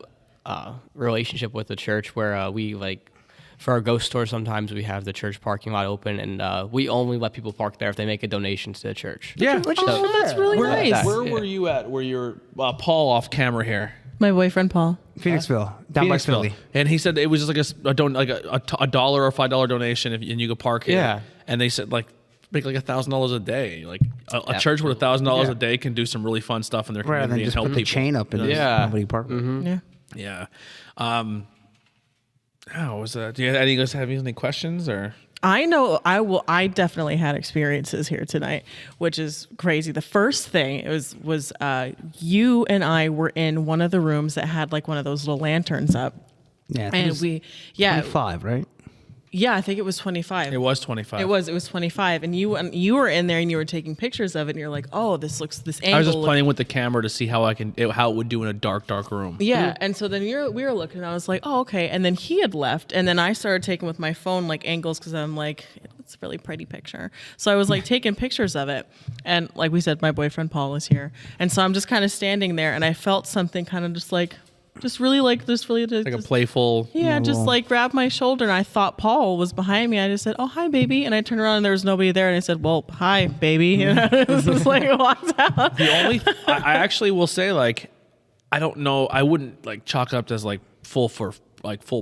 relationship with the church where we like. For our ghost tour, sometimes we have the church parking lot open, and we only let people park there if they make a donation to the church. Yeah. Which is That's really nice. Where were you at? Where you're Paul off camera here? My boyfriend, Paul. Phoenixville, down by Phoenixville. Philly. And he said it was just like a dollar or $5 donation, and you could park here. Yeah. And they said like make like $1,000 a day. Like a church with $1,000 a day can do some really fun stuff in their Right, and community then just and help put the people. chain up and Yeah. nobody park. Yeah. Yeah. How was that? Do you guys have any questions or? I know I definitely had experiences here tonight, which is crazy. The first thing was you and I were in one of the rooms that had like one of those little lanterns up. Yeah, I think And it was 5, right? Yeah, I think it was 25. It was 25. It was 25, and you were in there and you were taking pictures of it, and you're like, oh, this angle. I was just playing with the camera to see how it would do in a dark room. Yeah, and so then we were looking, and I was like, oh, okay. And then he had left, and then I started taking with my phone like angles because I'm like, it's a really pretty picture. So I was like taking pictures of it, and like we said, my boyfriend Paul is here, and so I'm just kind of standing there, and I felt something kind of just really Like a playful. yeah, just like grabbed my shoulder, and I thought Paul was behind me. I just said, "Oh, hi, baby," and I turned around and there was nobody there, and I said, "Well, hi, baby," and I was just like walked out. The only I actually will say like I don't know. I wouldn't like chalk it up as like full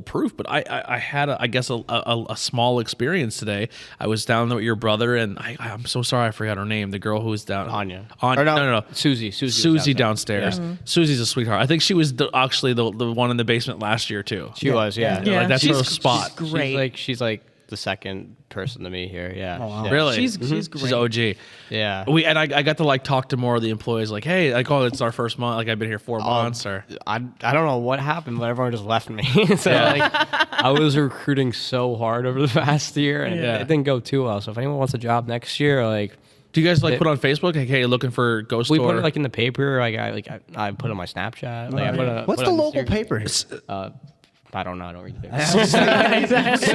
proof, but I had a small experience today. I was down there with your brother, and I'm so sorry I forgot her name. The girl who was down Anya. No. Susie downstairs. Yeah. Susie's a sweetheart. I think she was actually the one in the basement last year too. She was, yeah. Yeah, Like, that's her spot. She's great. She's like the second person to me here. Yeah. Oh, wow. Yeah. Really? She's great. She's OG. Yeah. I got to like talk to more of the employees. Like, hey, like, oh, it's our first month. Like, I've been here 4 months. Or I don't know what happened, but everyone just left me. So like, I was recruiting so hard over the past year, and it didn't go too well. So if anyone wants a job next year, like, do you guys like put on Facebook? Like, hey, looking for ghost we tour? put it like in the paper. I put it on my Snapchat. Like, What's the local paper? I don't know. I don't read the paper.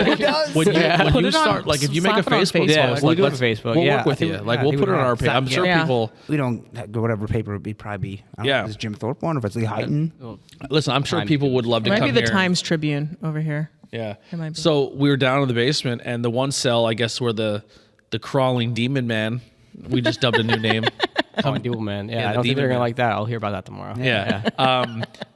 Who does? When Put you it on- start, like, if you make a slap it on Facebook Facebook. post, We'll like, do it let's- on Facebook. We'll Yeah, work with I think- you. Like, yeah, we'll he put it would on our have. page. I'm sure Yeah. people. We don't go whatever paper would be probably. I don't know Yeah. if it's Jim Thorpe one or if it's Lee Heighton. Listen, I'm sure Times people would love to It might come be the here. Times Tribune over here. Yeah. It might be. So we were down in the basement, and the one cell, I guess, where the crawling demon man. We just dubbed a new name. Oh, dual man. Yeah, Yeah, I the don't think they're demon gonna man. like that. I'll hear about that tomorrow. Yeah.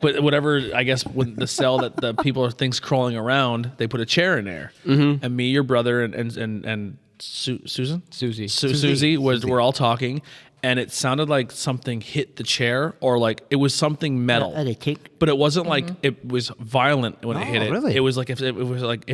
But whatever, I guess, when the cell that the people are things crawling around, they put a chair in there. Mm-hmm. And me, your brother, and Susan? Susie we're all talking. And it sounded like something hit the chair, or like it was something metal. Like a kick? But it wasn't like it was violent when it hit it. Really? It was like if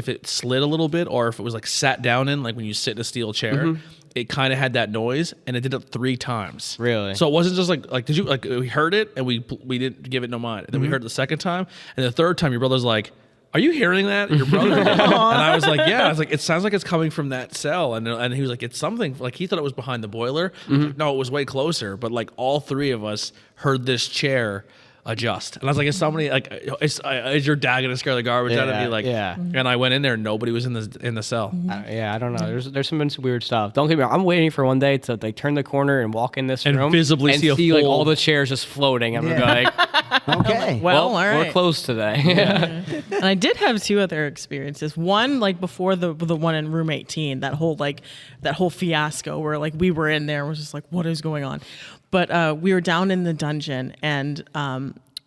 it slid a little bit, or if it was like sat down in, like when you sit in a steel chair. It kind of had that noise, and it did it 3 times. Really? So it wasn't just like did you like we heard it and we didn't give it no mind. And then we heard it the second time, and the third time your brother's like, "Are you hearing that?" Your brother did. And I was like, "Yeah." I was like, "It sounds like it's coming from that cell." And he was like, "It's something." Like he thought it was behind the boiler. No, it was way closer. But like all 3 of us heard this chair adjust, and I was like, "Is somebody like is your dad gonna scare the garbage out of me?" Like, yeah. And I went in there, and nobody was in the cell. I don't know. There's been some weird stuff. Don't get me wrong. I'm waiting for one day to like turn the corner and walk in this And room visibly and see a like full- all the chairs just floating. I'm gonna be like, Okay. Well, all right. we're closed today. And I did have 2 other experiences. One, like before the one in room 18, that whole fiasco where like we were in there, was just like, what is going on? But we were down in the dungeon, and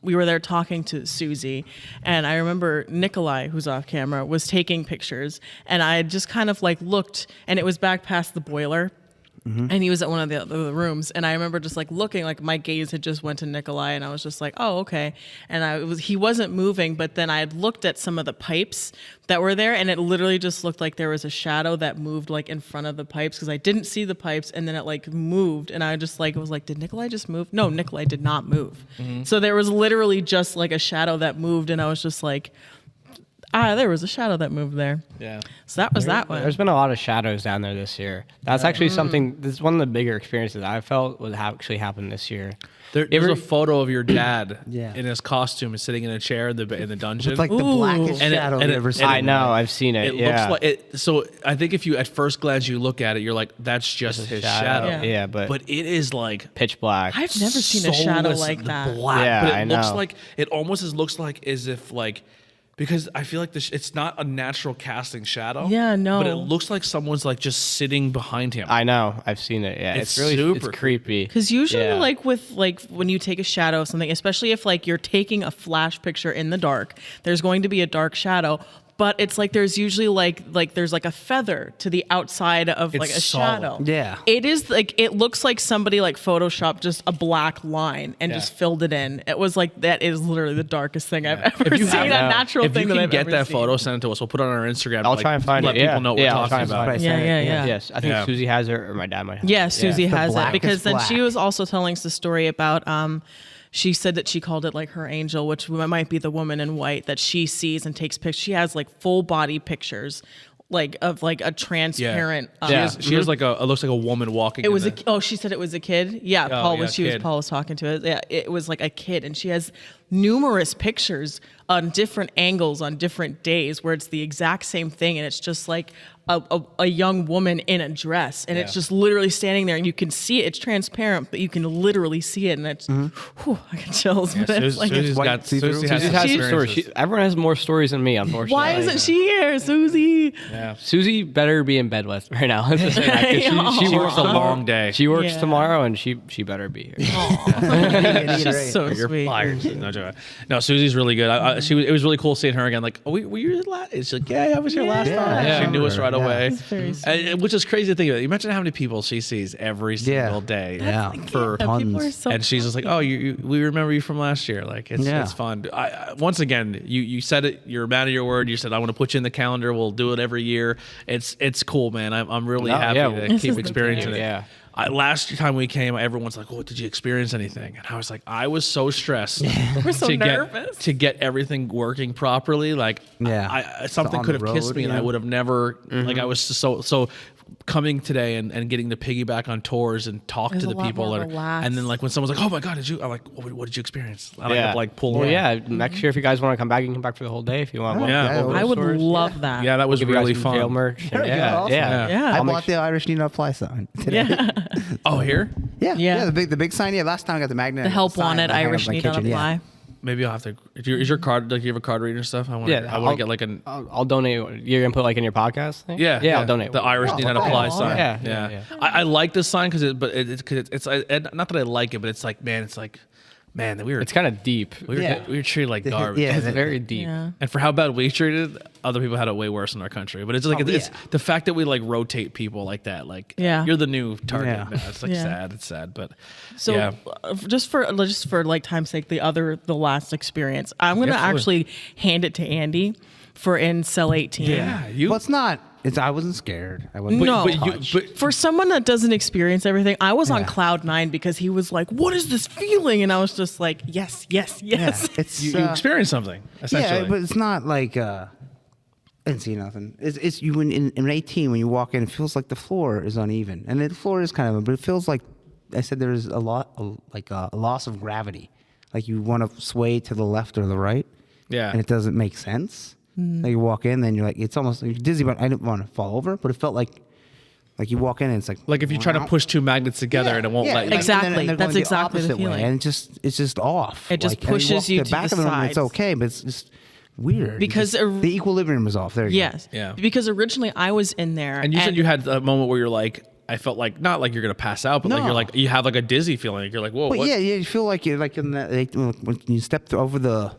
we were there talking to Susie, and I remember Nikolai, who's off camera, was taking pictures, and I had just kind of like looked, and it was back past the boiler. And he was at one of the rooms, and I remember just like looking, like my gaze had just went to Nikolai, and I was just like, oh, okay. And he wasn't moving, but then I had looked at some of the pipes that were there, and it literally just looked like there was a shadow that moved like in front of the pipes, because I didn't see the pipes, and then it like moved, and I just like was like, did Nikolai just move? No, Nikolai did not move. So there was literally just like a shadow that moved, and I was just like, there was a shadow that moved there. Yeah. So that was that one. There's been a lot of shadows down there this year. That's actually something. This is one of the bigger experiences I felt was actually happened this year. There's a photo of your dad Yeah. in his costume and sitting in a chair in the dungeon. It's like the blackest And it- shadow and I've it- ever and seen. I know. I've seen it. It yeah. looks like it. So I think if you at first glance you look at it, you're like, that's just his shadow. Yeah. but But it is like pitch black. I've never seen a shadow soulless like that. black. Yeah, but it I looks know. like it almost looks like as if like. Because I feel like it's not a natural casting shadow. Yeah, no. But it looks like someone's like just sitting behind him. I know. I've seen it. Yeah, It's it's really super it's creepy. Because usually, Yeah. like with like when you take a shadow of something, especially if like you're taking a flash picture in the dark, there's going to be a dark shadow. But it's like there's usually like there's like a feather to the outside of like a solid. shadow. Yeah. It is like it looks like somebody like photoshopped just a black line and just filled it in. It was like that is literally the darkest thing I've ever seen. A natural if thing you that can I've get ever that seen. photo, send it to us. We'll put it on our Instagram. I'll like, try and find let it. people know what Yeah, we're I'll try talking and about. find it. Yeah. Yes, I think Yeah. Susie has it, or my dad might have Yeah, it. Susie has it blackest because then she black. was also telling us the story about she said that she called it like her angel, which might be the woman in white that she sees and takes pictures. She has like full body pictures like of like a transparent She has like it looks like a woman walking. it was she said it was a kid. Yeah, Oh, Paul was talking to it. Yeah, it was like a kid, and she has numerous pictures on different angles on different days where it's the exact same thing, and it's just like a young woman in a dress, and it's just literally standing there, and you can see it. It's transparent, but you can literally see it, and it's whew, I get chills. but it's like Susie's white got see-through. Susie has Susie some has some stories. experiences. Everyone has more stories than me, unfortunately. why isn't she here, Susie? Yeah. Susie better be in bed with right now. 'Cause She works a long day. She works Yeah. tomorrow, and she better be here. She's so You're sweet. fired. No joke. No, Susie's really good. It was really cool seeing her again. Like, were you here last? She's like, yeah, I was here last time. Yeah. She knew us right Yeah. away. It's very sweet. Which is crazy to think about. You imagine how many people she sees every single day. Yeah. For Yeah, people are tons. so and she's just like, oh, we remember you from last year. Like, it's fun. Once again, you said it. You're a man of your word. You said I want to put you in the calendar. We'll do it every year. It's cool, man. I'm really No, happy yeah. to This keep is the experiencing thing. it. Yeah. Last time we came, everyone's like, "Oh, did you experience anything?" And I was like, "I was so stressed We're so to nervous. get everything working properly. Like, Yeah. something on could the have kissed road, me, and I yeah. would have never. Like, I was so coming today and getting to piggyback on tours and talk It was to the a lot people, more and relaxed. then like when someone's like, "Oh my God, did you?" I'm like, "What did you experience?" I end up like pulling. Well, out. yeah. Next year, if you guys want to come back, you can come back for the whole day if you want. Yeah. Yeah, I would Stores. love that. Yeah, that was Give you guys really some jail fun. merch. There we go. Yeah, Awesome. yeah. Yeah. I I'll bought the Irish Need Not Fly sign today. Yeah. Oh, here? Yeah, Yeah. yeah, the big sign. Yeah, last time I got the magnet. The help sign wanted I hung up Irish in my need not kitchen, yeah. apply. maybe I'll have to. Is your card like you have a card reader and stuff? I want to get like an. I'll donate. You're gonna put like in your podcast thing? Yeah, I'll donate. The Irish do not apply sign. Yeah. I like this sign because it's not that I like it, but it's like man, we were It's kind of deep. we were treated like garbage. Yeah, It's very deep. Yeah. And for how bad we treated, other people had it way worse in our country. But it's like it's the fact that we like rotate people like that. Like you're the new target. Yeah. Now. It's like sad. It's sad, but So just for like time's sake, the last experience, I'm gonna actually hand it to Andy for in cell 18. yeah, you. Well, it's not. I wasn't scared. I wasn't. No. but For someone that doesn't experience everything, I was on cloud 9 because he was like, "What is this feeling?" And I was just like, "Yes, yes, yes." It's you experienced something essentially. yeah, but it's not like I didn't see nothing. It's you in 18 when you walk in, it feels like the floor is uneven, and the floor is kind of, but it feels like I said there's a loss of gravity, like you want to sway to the left or the right, and it doesn't make sense. Like you walk in, then you're like, it's almost like you're dizzy, but I didn't want to fall over, but it felt like you walk in and it's like if you try to push two magnets together and it won't let you. Exactly. and they're That's going exactly the opposite way, feeling. and it's just off. It just Like, and pushes you walk to the back the of the room, it's sides. okay, but it's just weird. Because the equilibrium is off. There you Yes. Yeah. Because originally I was in there, And you said you had a moment where you're like, I felt like not like you're gonna pass out, but like No. you're like you have like a dizzy feeling. You're like, whoa. But what? yeah, you feel like you're like in that when you step over the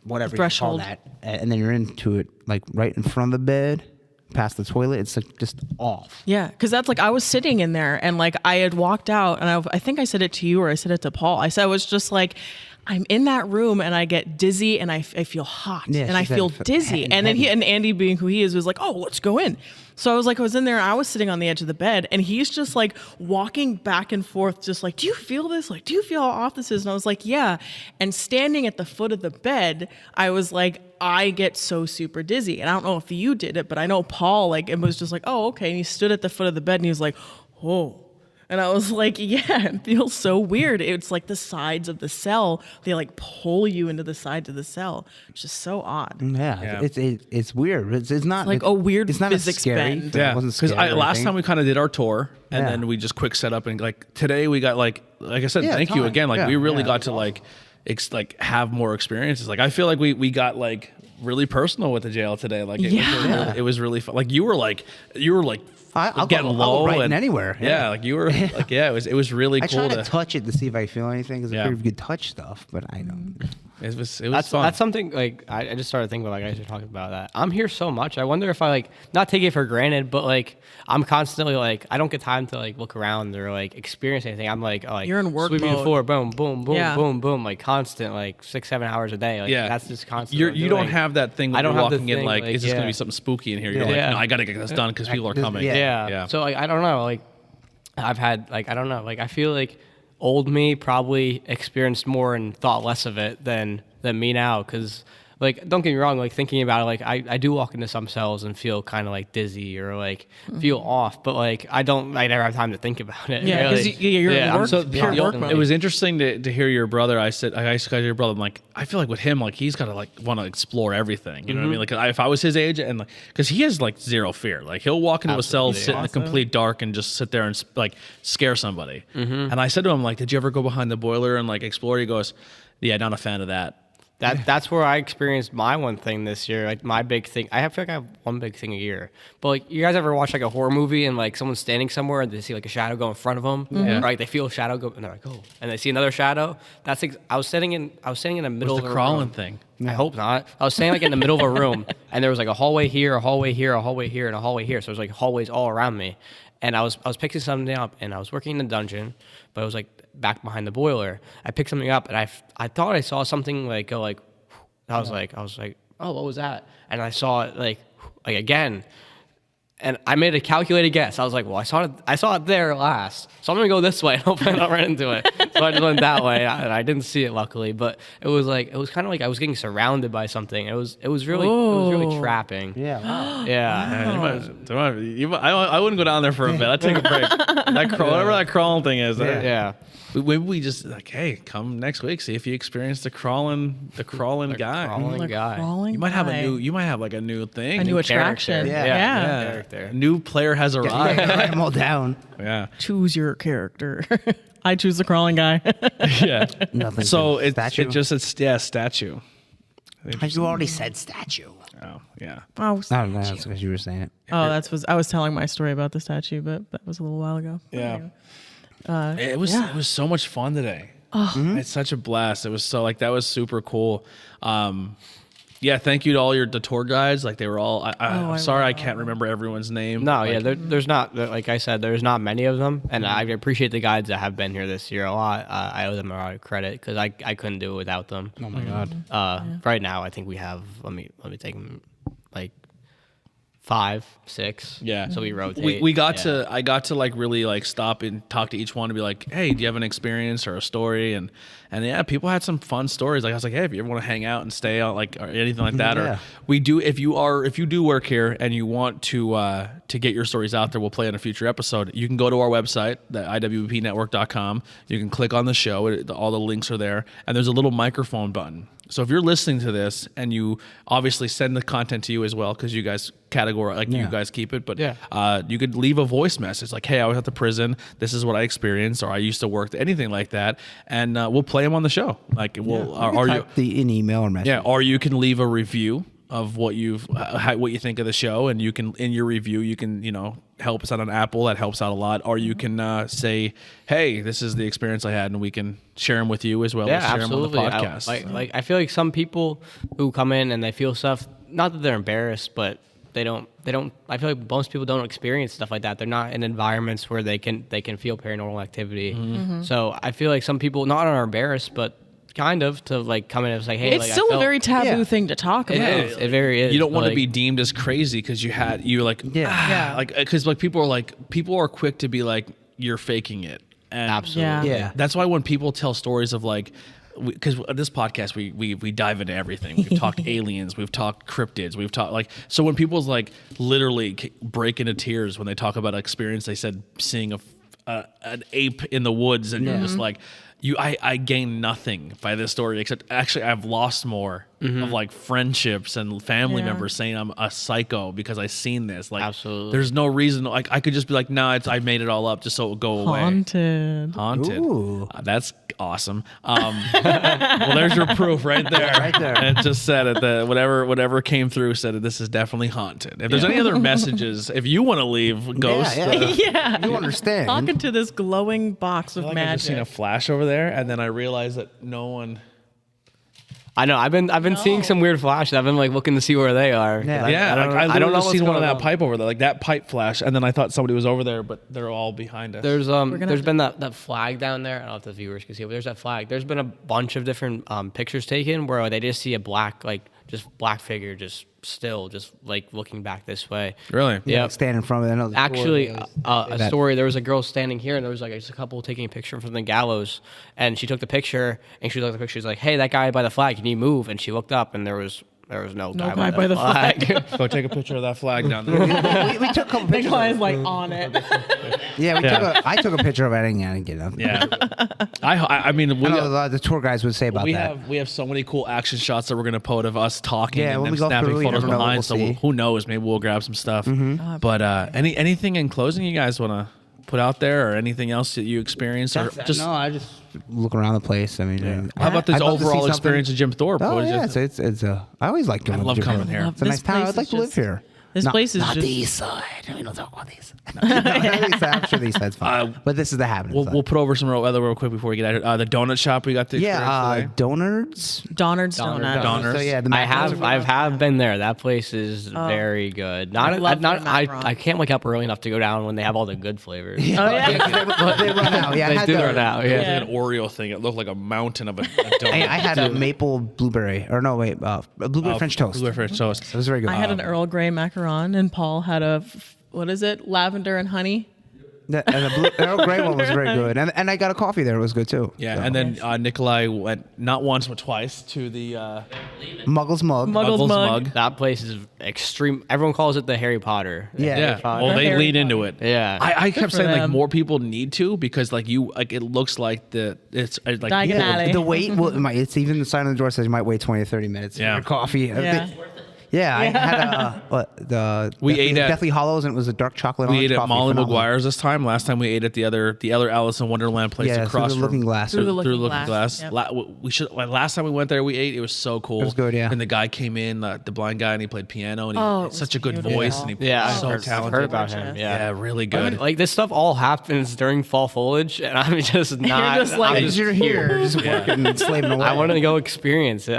whatever Threshold. you call that, and then you're into it like right in front of the bed, past the toilet. It's like just off. Yeah, because that's like I was sitting in there and like I had walked out and I think I said it to you or I said it to Paul. I was just like, I'm in that room and I get dizzy and I feel hot Yeah, and I she said feel it dizzy. and And then heavy. and Andy being who he is was like, oh, let's go in. So I was in there and I was sitting on the edge of the bed and he's just like walking back and forth, just like, do you feel this? Like, do you feel how off this is? And I was like, yeah. And standing at the foot of the bed, I was like, I get so super dizzy. And I don't know if you did it, but I know Paul, like, it was just like, oh, okay. And he stood at the foot of the bed and he was like, oh. And I was like, yeah, it feels so weird. It's like the sides of the cell, they like pull you into the sides of the cell. It's just so odd. Yeah. It's weird. It's not like a weird It's not physics a scary. bend. Yeah, It wasn't because scary or last anything. time we kind of did our tour, and Yeah. then we just quick set up, and like today we got like I said, Yeah, thank you time. again. Like Yeah, we really yeah, got to like have more experiences. Like I feel like we got like really personal with the jail today. Like it was really fun. Like you were like I'll getting go low right in and anywhere. Yeah, like you were like it was really I cool try to touch it to see if I feel anything because Yeah. I pretty good touch stuff, but I don't. It was fun. That's something like I just started thinking about, like, I guys are talking about that. I'm here so much. I wonder if I like not take it for granted, but like I'm constantly like I don't get time to like look around or like experience anything. I'm like, oh, like You're in work sweeping the mode. floor, boom, boom, boom, Yeah. boom, boom, like constant, like 6-7 hours a day. Like Yeah, that's just constant. You don't have that thing when I don't you're have the walking in thing, like, like, is this gonna yeah. be something spooky in here? You're Yeah. like, no, I gotta get this done because people are coming. Yeah. Yeah. So like I don't know, like I've had like I don't know, like I feel like old me probably experienced more and thought less of it than me now, because like don't get me wrong, like thinking about it, like I do walk into some cells and feel kind of like dizzy or like feel off, but like I never have time to think about it. Yeah, because really. you're in I'm work, so pure work mode. It was interesting to hear your brother. I asked your brother, I'm like, I feel like with him, like he's got to like want to explore everything. You know what I mean? Like if I was his age, and like because he has like zero fear. Like he'll walk into a cell, sit in the complete dark, and just sit there and like scare somebody. And I said to him, like, did you ever go behind the boiler and like explore? He goes, yeah, not a fan of that. That's where I experienced my one thing this year. Like my big thing, I feel like I have one big thing a year. But like, you guys ever watch like a horror movie and like someone's standing somewhere and they see like a shadow go in front of them, right? They feel a shadow go, and they're like, oh, and they see another shadow. I was sitting in the middle Was of the a crawling room. thing? I hope not. I was standing like in the middle of a room, and there was like a hallway here, a hallway here, a hallway here, and a hallway here. So there's like hallways all around me. And I was picking something up, and I was working in the dungeon, but it was like back behind the boiler. I picked something up, and I thought I saw something like go like. I was like, oh, what was that? And I saw it like again, and I made a calculated guess. I was like, well, I saw it there last, so I'm gonna go this way and hope I don't run into it. So I just went that way, and I didn't see it luckily. But it was kind of like I was getting surrounded by something. It was really trapping. Yeah. Wow. Yeah. I wouldn't go down there for a bit. I'd take a break. Whatever that crawling thing is. Yeah. Maybe we just like, hey, come next week, see if you experience the crawling guy. Crawling guy. Crawling You might have guy. like a new thing. A new attraction. character. Yeah. Character. there. New player has arrived. Write them all down. Yeah. Choose your character. I choose the crawling guy. Yeah. Nothing. So good. it Statue. just it's statue. You already said statue. Oh yeah. Oh, I don't know. That's because you were saying it. I was telling my story about the statue, but that was a little while ago. Yeah. It was so much fun today. It's such a blast. It was so that was super cool. Yeah, thank you to all the tour guides. Like they were all. I'm sorry I can't remember everyone's name. No, yeah, there's not, like I said, there's not many of them, and I appreciate the guides that have been here this year a lot. I owe them a lot of credit because I couldn't do it without them. Oh my god. Right now, I think we have. Let me take them, like 5, 6. Yeah. So we rotate. We got to. I got to really stop and talk to each one and be like, hey, do you have an experience or a story? And yeah, people had some fun stories. Like I was like, hey, if you ever want to hang out and stay out, or anything like that, Yeah. or we do. If you do work here and you want to get your stories out there, we'll play in a future episode. You can go to our website, the IWEPnetwork.com. You can click on the show. All the links are there, and there's a little microphone button. So if you're listening to this and you obviously send the content to you as well, because you guys you guys keep it, but you could leave a voice message like, hey, I was at the prison. This is what I experienced, or I used to work, anything like that, and we'll play them on the show. Like we'll, an email or message. yeah, or you can leave a review of what you think of the show, and you can, in your review, you can help us out on Apple. That helps out a lot. Or you can say, hey, this is the experience I had, and we can share them with you as well as share absolutely. them on the podcast. I feel like some people who come in and they feel stuff, not that they're embarrassed, but they don't. I feel like most people don't experience stuff like that. They're not in environments where they can feel paranormal activity. So I feel like some people not are embarrassed, but kind of to come in and say, hey, It's still a very taboo thing to talk about. It is. It very is. You don't want to Like, be deemed as crazy because people are quick to be like, you're faking it. And Absolutely. Yeah. that's why when people tell stories of because this podcast we dive into everything. We've talked aliens, we've talked cryptids, we've talked so when people's literally break into tears when they talk about an experience, they said seeing an ape in the woods, and you're just like, I gain nothing by this story except actually I've lost more of friendships and family members saying I'm a psycho because I seen this. Absolutely. There's no reason. I could just be like, nah, I made it all up just so it would go away. Haunted. Ooh. That's awesome. Well, there's your proof right there. Right there. And it just said it. Whatever came through said this is definitely haunted. If there's any other messages, if you want to leave, ghost. Yeah. You understand. Talking to this glowing box of I magic. just seen a flash over there, and then I realized that no one. I know. I've been seeing some weird flashes. I've been looking to see where they are. Yeah. I don't know just what's seen one of going that on. pipe over there, that pipe flash, and then I thought somebody was over there, but they're all behind us. There's have been that flag down there. I don't know if the viewers can see it, but there's that flag. There's been a bunch of different pictures taken where they just see a black figure just still looking back this way. Really? Yeah. Stand in front of it. I know the Actually, story a that- story. There was a girl standing here, and there was just a couple taking a picture from the gallows. And she took the picture, and she looked at the picture. She's like, "Hey, that guy by the flag, can you move?" And she looked up, and there was no guy by the flag. Go take a picture of that flag down there. we took a couple The pictures. guy's on it. Yeah, I took a picture of it. I didn't get nothing. Yeah. I mean, I know a lot of the tour guys would say about that. we have so many cool action shots that we're gonna put of us talking Yeah, and when them we go snapping through, you photos never know what behind. we'll So see. who knows? Maybe we'll grab some stuff. But anything in closing you guys want to put out there, or anything else that you experienced, or just no, I just look around the place. I mean, how about this I'd love to see overall something- experience of Jim Thorpe? Oh What is yeah, it? it's I always like going. I love to coming Japan. here. It's a nice town. I'd like to live here. This place is not just. the east side. We don't talk about the east side. I'm sure the east side's fine. But this is the happening. We'll put over some weather real quick before we get out of here. The donut shop we got to experience today. Donards. Donard's Donut. Donner. So yeah, the I macarons have been there. That place is very good. I love their I macarons. can't wake up early enough to go down when they have all the good flavors. Oh, yeah. they run out. Yeah, I They had do the- run out. It was Yeah. like an Oreo thing. It looked like a mountain of a donut. I had a maple blueberry, or no, wait, blueberry French toast. Blueberry French toast. It was very good. I had an Earl Grey macaron, and Paul had what is it? Lavender and honey. And the Earl Grey one was very good, and I got a coffee there. It was good too. Yeah, So. and then Nikolai went not once but twice to the Muggles mug. Muggles Muggles mug. mug. That place is extreme. Everyone calls it the Harry Potter. Yeah. Yeah, Potter. well, they Harry lead into Potter. it. Yeah. I kept for saying them. more people need to because it looks like it's like Diagon people- Alley. The wait, it's even the sign on the door says you might wait 20 or 30 minutes Yeah. for coffee. Yeah. Yeah, I had We ate at- Deathly Hollows, and it was a dark chocolate. We orange ate at coffee, Molly phenomenal. McGuire's this time. Last time we ate at the other Alice in Wonderland place Yeah, across through the Looking from Glass. Through the Looking Looking Glass. Yep. Last time we went there, we ate. It was so cool. It was good, yeah. And the guy came in, the blind guy, and he played piano, and he Oh, it had was such a good beautiful. voice, and he Yeah, was so I've talented. heard about him. Yeah, Yeah. really I good. mean, like this stuff all happens during fall foliage, and I'm just not. just like- I'm Because you're here, just working and slaving away. I want to go experience it.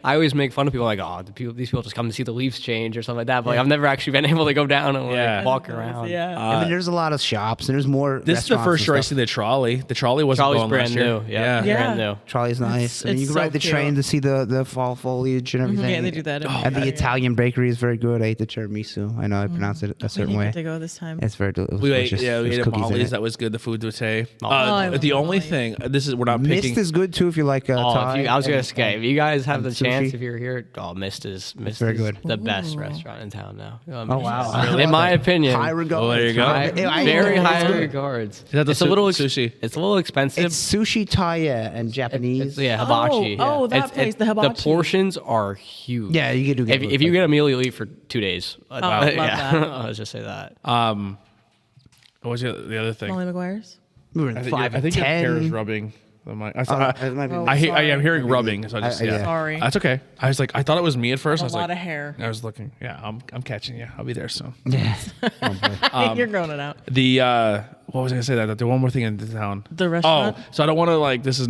I always make fun of people like, oh, these people just come to see the leaves change or something like that. But like, I've never actually been able to go down and like, Yeah. walk around. Yeah. I mean, there's a lot of shops, and there's more. This is the restaurants first and year I stuff. see the trolley. The trolley wasn't Trolley's going brand last year. new. Yeah, Yeah. brand new. Trolley's nice. I mean, you it's can so ride the train cute. to see the fall foliage and everything. Yeah, they do that every And the year. Italian bakery is very good. I ate the tiramisu. I know I pronounce it a We certain didn't way. get to go this time. It's very it was We ate, delicious. we There's ate at cookies in Molly's. it. That was good. The food was I love the only Molly's. thing, we're not Mist picking. is good too if you like Oh, Thai. I was gonna and- say, if you guys have the and chance, sushi. if you're here, Mist is very good. the best restaurant in town now. Oh wow! I In love my that. opinion, high regards. Oh, there you go. very high It's good. regards. that the It's a little sushi? It's a little expensive. It's sushi Thai, yeah, and Japanese. Yeah, hibachi. Oh, yeah. that place, the hibachi. The portions are huge. Yeah, you do get. If you get a meal, you'll eat for 2 days. love that. Let's just say that. What was the other thing? Molly McGuire's. we were in I think, 5 I think your hair is 10. rubbing. It might be. I'm hearing rubbing. So I just, I- yeah. yeah. Sorry. That's okay. I was like, I thought it was me at first. I A was lot like, of hair. I was looking. Yeah, I'm catching you. I'll be there soon. Yeah. Oh, boy. You're growing it out. The what was I gonna say? That the one more thing in the town. The restaurant? Oh, so I don't want to like. This is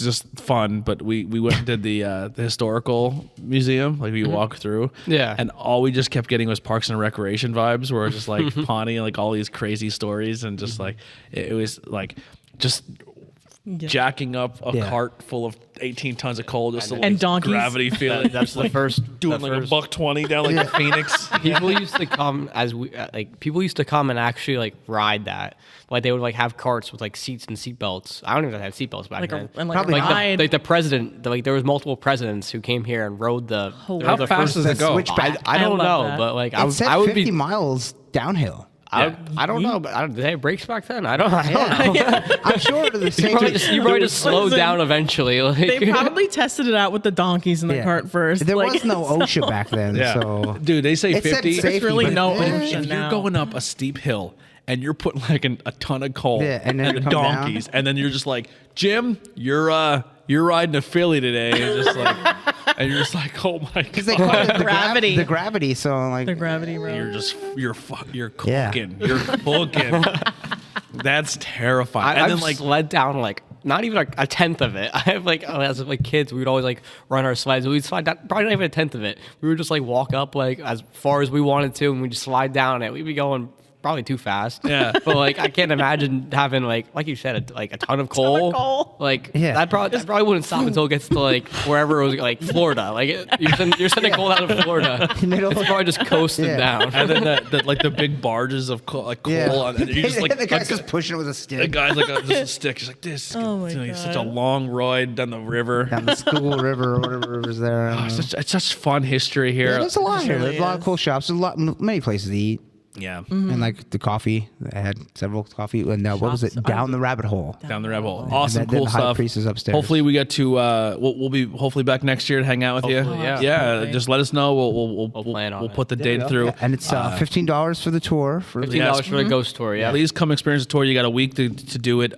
just fun. But we went and did the historical museum. Like we walked through. Yeah. And all we just kept getting was Parks and Recreation vibes. Where it's just like Pawnee and like all these crazy stories and just like it was like just. Yeah. Jacking up a Yeah. cart full of 18 tons of coal just to And like donkeys. gravity feeling. That's the first. doing the like first- a $1.20 down like the Phoenix. People used to come people used to come and actually like ride that. Like they would like have carts with like seats and seat belts. I don't even know if they had seat belts back Like then. a Probably not. ride. Like the president, like there was multiple presidents who came here and rode the. Holy How the fast first- does it go? Switchback. I don't love know, that. but like It said I would 50 be. miles downhill. I don't know, but did they have brakes back then? I don't know. I'm sure the same. You probably just slowed Listen, down eventually. Like, They probably tested it out with the donkeys in the Yeah. cart first. There like, was no OSHA back then, Yeah. so Dude, they say It said 50. safety, There's really but- no Yeah. OSHA If now. you're going up a steep hill and you're putting like a ton of coal Yeah, and then the come down. donkeys, and then you're just like, Jim, you're riding a Philly today, and just like, and you're just like, oh my because they god, call it the Gravity. the gravity. So like, the gravity road. you're Yeah. cooking, you're cooking. That's terrifying. I've And then like, sled down like not even a tenth of it. I have like as like kids, we would always like run our sleds. We'd slide down probably not even a tenth of it. We would just like walk up like as far as we wanted to, and we'd just slide down it. We'd be going probably too fast. Yeah. But like I can't imagine having like you said like a ton of coal. coal. Like Yeah. that probably wouldn't stop until it gets to like wherever it was like Florida. Like you're sending coal out of Florida. Middle- It's probably just coasting Yeah. down. and then the big barges of coal, like coal, yeah, and you're just like the guy's just pushing it with a the stick guy's like just a stick. He's like this. Oh my It's such a God. long ride down the river. down the school river or whatever river's there. I don't know. It's such fun history Yeah, here. there's a lot here. really There's a lot of is. cool shops. There's many places to eat. Yeah. And like the coffee, I had several coffee. And what was it? Shops. Down the rabbit hole. Down the rabbit hole. Awesome, And then cool the high stuff. priest is upstairs. Hopefully we get to we'll be hopefully back next year to hang out with you. Hopefully, yeah. Yeah, Absolutely. just let us know. We'll plan on we'll it. put the date through. And it's $15 for the tour. For $15 Yes. for the ghost tour. Yeah. Please come experience the tour. You got a week to do it.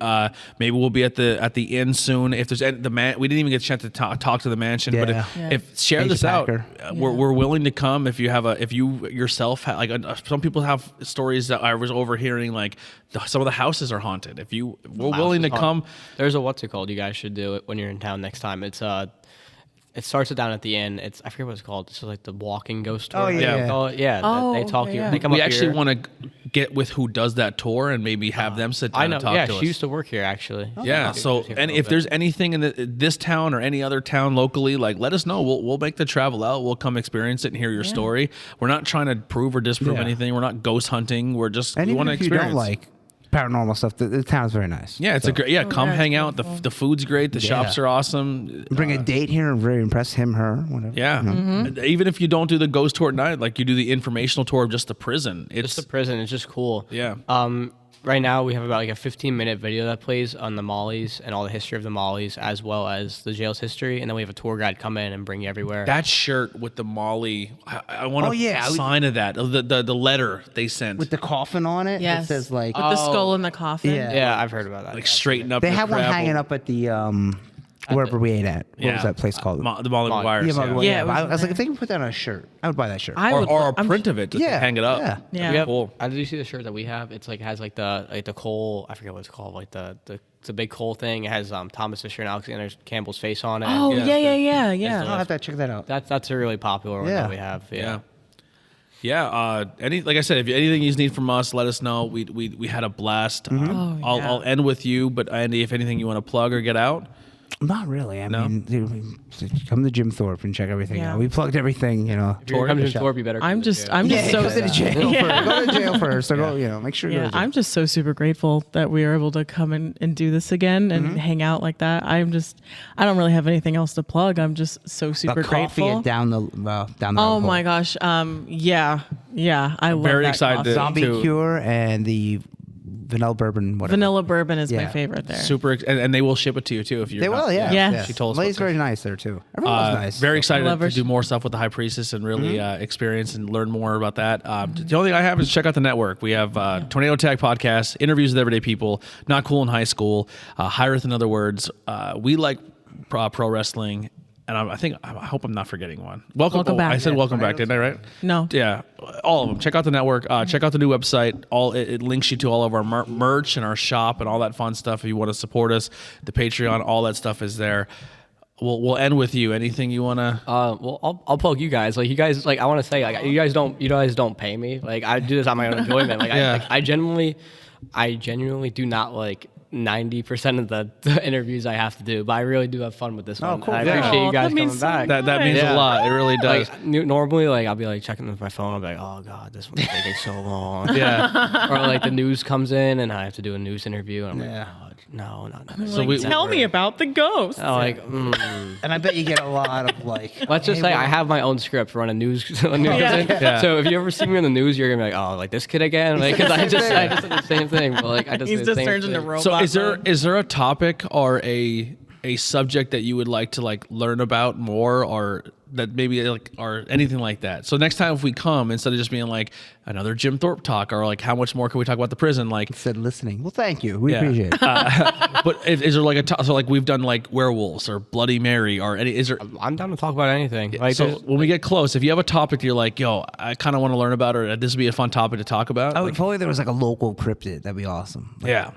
Maybe we'll be at the inn soon. If there's any, we didn't even get a chance to talk to the mansion, but Yeah. if share Asia this out, Packer. we're willing to come. If you yourself some people have stories that I was overhearing like some of the houses are haunted. If we're willing to come. There's a what's it called? You guys should do it when you're in town next time. It's it starts it down at the end. I forget what it's called. It's like the walking ghost tour. Oh, yeah. They call it. Yeah. Oh, they talk okay, you. yeah. They come We up actually here. want to get with who does that tour and maybe have them sit down I know. and talk Yeah, to us. she used to work here actually. Yeah. So, She was here for and a if little there's bit. anything in this town or any other town locally, like let us know. We'll make the travel out. We'll come experience it and hear your story. We're not trying to prove or disprove Yeah. anything. We're not ghost hunting. We're just And we even want to if you experience. don't like paranormal stuff, the town's very nice. Yeah, it's a great. Yeah, come yeah, hang it's out. The beautiful. food's great. The shops are awesome. Bring a date here and very impress him, her, whatever. Yeah. you know. Even if you don't do the ghost tour at night, like you do the informational tour of just the prison. It's Just the prison. It's just cool. Yeah. right now we have about like a 15-minute video that plays on the Mollies and all the history of the Mollies, as well as the jail's history, and then we have a tour guide come in and bring you everywhere. That shirt with the Molly, I want to yeah. sign of that. The letter they sent. With the coffin on it. Yes. It says like with the skull in the coffin. Yeah. Yeah, I've heard about that. like straighten up. they your have one crap. hanging up at the wherever we ate at. What was that place called? The Molly McGuire's. Yeah, Yeah, Yeah, it I was was like, if they can put that on a shirt, I would buy that shirt. or a print of it to Yeah, hang it up. yeah. Yeah. We have, Cool. Did you see the shirt that we have? It's like has like the coal. I forget what it's called. Like the it's a big coal thing. It has Thomas Fisher and Alexander Campbell's face on it. Oh, Yeah. yeah. I'll have to check that out. That's a really popular one Yeah. that we have. Yeah. Yeah, like I said, if anything you need from us, let us know. We had a blast. I'll end with you, but Andy, if anything you want to plug or get out. Not really. I mean, come to Jim Thorpe and check everything Yeah. out. We plugged everything, you know. If you're coming to Thorpe, you better. I'm come to just jail. I'm just so go to jail first. Go to jail first. So go, make sure you go yeah, to jail. I'm just so super grateful that we were able to come and do this again and hang out like that. I don't really have anything else to plug. I'm just so super the coffee grateful. down the Oh hole. my gosh. Yeah. I love Very that excited coffee. to- Zombie Cure and the vanilla bourbon. Whatever. Vanilla bourbon is my Yeah. favorite there. And they will ship it to you too if you're. They will, yeah. Yeah. She told us. Lady's about very nice there too. Everyone was nice. Very excited Love her. to do more stuff with the High Priestess and really experience and learn more about that. The only thing I have is check out the network. We have Tornado Tag Podcast, interviews with everyday people, Not Cool in High School, Hireth in Other Words. We like pro wrestling. And I hope I'm not forgetting one. Welcome back. I said welcome back, didn't I? Right? No. Yeah, all of them. Check out the network. Check out the new website. It links you to all of our merch and our shop and all that fun stuff. If you want to support us, the Patreon, all that stuff is there. We'll end with you. Anything you want to? Well, I'll plug you guys. Like you guys, like I want to say, like you guys don't pay me. Like I do this on my own enjoyment. Like I genuinely do not like 90% of the interviews I have to do, but I really do have fun with this one. cool. And I Yeah. appreciate you Aw, guys that coming means so back. much. That means a lot. It really does. Like normally, like I'll be like checking my phone. I'll be like, oh god, this one's taking so long. Yeah. Or like the news comes in and I have to do a news interview, and I'm Yeah. like, oh, no. So we Tell me about the ghost. Oh, like, And I bet you get a lot of like. let's just say I have my own script for when a news comes in. Yeah. So if you ever see me on the news, you're gonna be like, oh, like this kid again, like because I just said the same thing, but like I just He's did the just same turned into thing. robot. So mode. is there a topic or a subject that you would like to like learn about more, or that maybe like or anything like that? So next time if we come, instead of just being like another Jim Thorpe talk or like how much more can we talk about the prison, like Said listening. Well, thank you. We Yeah. appreciate it. but is there like so like we've done like werewolves or Bloody Mary or any is there I'm down to talk about anything. Like, so there's- when we get close, if you have a topic you're like, yo, I kind of want to learn about, or this would be a fun topic to talk about. Oh, like, if only there was like a local cryptid, that'd be awesome. Like, Yeah.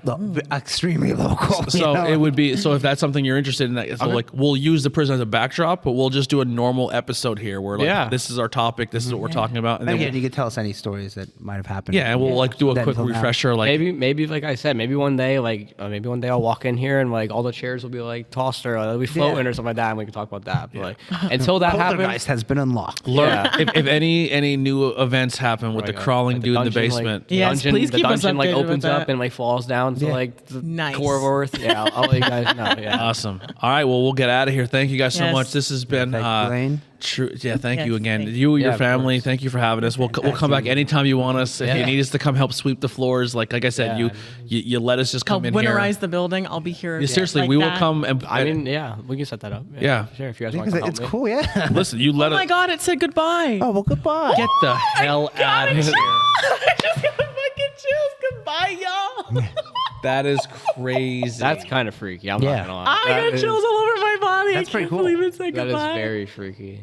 extremely local. you so know? it would be so if that's something you're interested in, so like we'll use the prison as a backdrop, but we'll just do a normal episode here where like this is our topic, this is what we're talking about, and then Again, you could tell us any stories that might have happened. yeah, and we'll like do a That quick until now. refresher, like maybe like I said, maybe one day I'll walk in here and like all the chairs will be like tossed or they'll be floating or something like that, and we can talk about that. But like until that happens, Poltergeist has been unlocked. learn if any new events happen with the crawling like dude in the dungeon, basement. Like, Yes, please the keep us dungeon like updated with opens that. up and like falls down to like the Nice. core of Earth. Yeah, I'll let you guys know. Yeah. Awesome. All right, well we'll get out of here. Thank you guys so Yes. much. This has been Thank you, Blaine. true. Yeah, thank Yes, you again. thank You and your Yeah, of family. course. Thank you for having us. We'll come back anytime you want us. If you need us to come help sweep the floors, like I said, Yeah. you let us just come Help in here. winterize the building. I'll be here. Yeah, seriously, like we will that. come and I mean, yeah, we can set that up. Yeah. sure. If you guys want to Because help it's me. cool, yeah. listen. You let Oh my us God! It said goodbye. Oh, well, goodbye. get the hell out of here. I just got fucking chills. Goodbye, y'all. That is crazy. That's kind of freaky. I'm Yeah. not gonna lie. I got That chills all over my body. That's I pretty can't cool. believe it said that is goodbye. very freaky.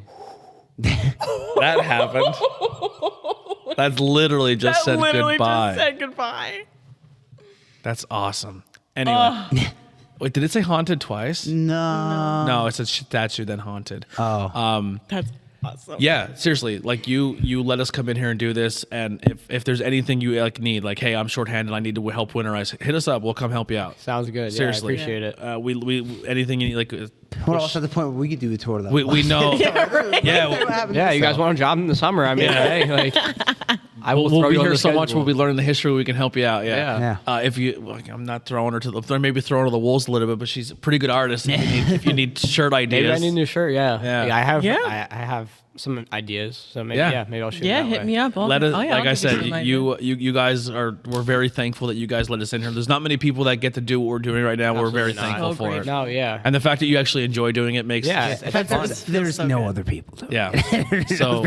that happened. That's literally just That said literally goodbye. just said goodbye. That's awesome. Anyway, wait, did it say haunted twice? No. No, it said statue then haunted. Oh. That's awesome. Yeah, seriously. Like you let us come in here and do this, and if there's anything you like need, like hey, I'm shorthanded, I need to help winterize, hit us up. We'll come help you out. Sounds good. Seriously. Yeah, I appreciate it. We anything you need, like We're also at the point where we could do a tour of the we know. Yeah, Yeah, you guys want a job in the summer? I mean, hey, like I will. we'll throw be you on here the so much. schedule. We'll be learning the history. We can help you out. Yeah. Yeah. Yeah. If you, like, I'm not throwing her to the, maybe throwing her to the wolves a little bit, but she's a pretty good artist. If you need shirt ideas, Maybe I need a new shirt. Yeah. Yeah. I have. Yeah. I have some ideas. So maybe Yeah. maybe I'll shoot. Yeah, that hit way. me up. Let us, Oh, yeah, like I'll I give you said, some you guys we're very thankful that you guys let us in here. There's not many people that get to do what we're doing right now. We're very Absolutely not. thankful Oh, for great. it. No, yeah. And the fact that you actually enjoy doing it makes Yeah, it's fun. There's so no good. other people. Though. yeah. So,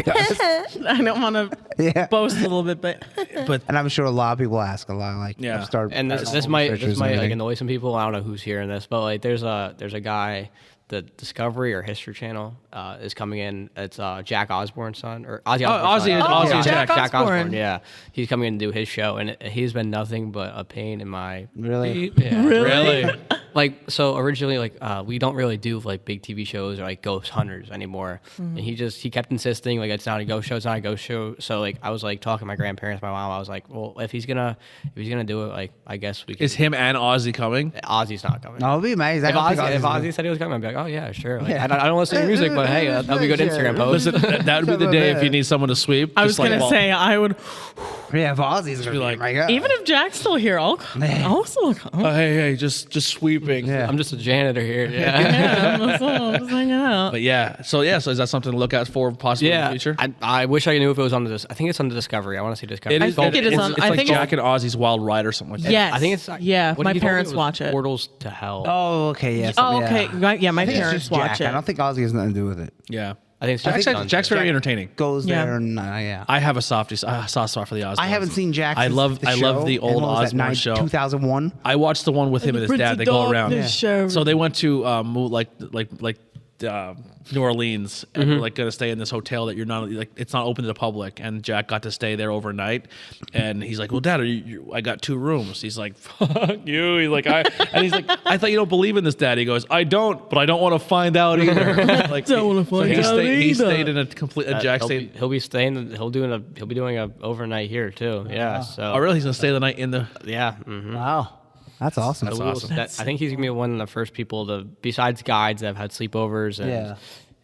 I don't want to Yeah. boast a little bit, but but And I'm sure a lot of people ask a lot, like Yeah. upstart. And this researchers might and like everything. annoy some people. I don't know who's hearing this, but like there's a guy, the Discovery or History Channel is coming in. It's Jack Osborne's son or Ozzy. Osbourne's Ozzy- son. Ozzy is Jack Jack Osbourne. Osbourne. Yeah, he's coming in to do his show, and he's been nothing but a pain in my. Really? Yeah. really, Like so originally like we don't really do like big TV shows or like ghost hunters anymore. And he kept insisting like it's not a ghost show, it's not a ghost show. So like I was like talking to my grandparents, my mom, I was like, well if he's gonna do it, like I guess we can. is him and Ozzy coming? Ozzy's not coming. No, it'd be amazing. I If don't think Ozzy, if Ozzy's Ozzy said he was coming, I'd be like, oh yeah, sure. Like, Yeah. I don't listen to your music, but hey, that'll be a good Yeah. Instagram post. Listen, that would be the day if you need someone to sweep. I was just like, gonna well, say I would. Yeah, if Ozzy's gonna be like- my God. Even if Jack's still here, I'll still come. hey, just sweeping. Yeah. I'm just a janitor here. Yeah. Yeah, I'm just hanging out. But so is that something to look out for possibly in the future? I wish I knew if it was on the. I think it's on the Discovery. I want to see Discovery. It is. think it is it's, on- It's I like think Jack and Ozzy's Wild Ride or something like that. Yes. I think it's yeah. what My he told me parents was watch it. Portals to Hell. Oh, okay, yes. Oh, okay. Right, yeah, my I think it's parents just watch Jack. I it. don't think Ozzy has nothing to do with it. Yeah. I think it's Jack's, Jack's Jack's very entertaining. Goes Yeah. there and yeah. I have a soft spot for the Osbournes. I haven't seen Jack. I since love show. the old And what was that, Osbourne show. 2001. I watched the one with him and his Prince dad. of They go around. Darkness show. So they went to New Orleans and Mm-hmm. we're like gonna stay in this hotel that you're not like it's not open to the public. And Jack got to stay there overnight. And he's like, "Well, Dad, I got 2 rooms." He's like, "Fuck you." He's like, "I thought you don't believe in this, Dad." He goes, "I don't, but I don't want to find out either." Like, Don't wanna find out He either. stayed in a complete Jack stayed. He'll be staying. He'll be doing a overnight here too. Yeah. So. Oh, really? He's gonna stay the night in the. Yeah. Mm-hmm. Wow, that's awesome. That's So we'll- awesome. I think he's gonna be one of the first people to, besides guides that have had sleepovers and Yeah.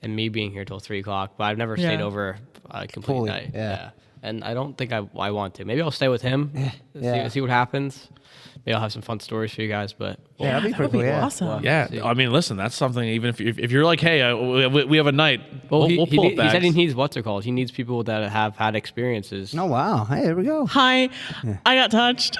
and me being here till 3:00. But I've never stayed Yeah. over a complete Fully, night. yeah. And I don't think I want to. Maybe I'll stay with him. Yeah. See what happens. Maybe I'll have some fun stories for you guys. But Yeah, that'd be That would pretty be cool. Yeah. awesome. Yeah, I mean, listen, that's something. Even if you're like, hey, we have a night, we'll he, pull he it back. said he needs what's it called? He needs people that have had experiences. Oh wow! Hey, there we go. Hi, I got touched.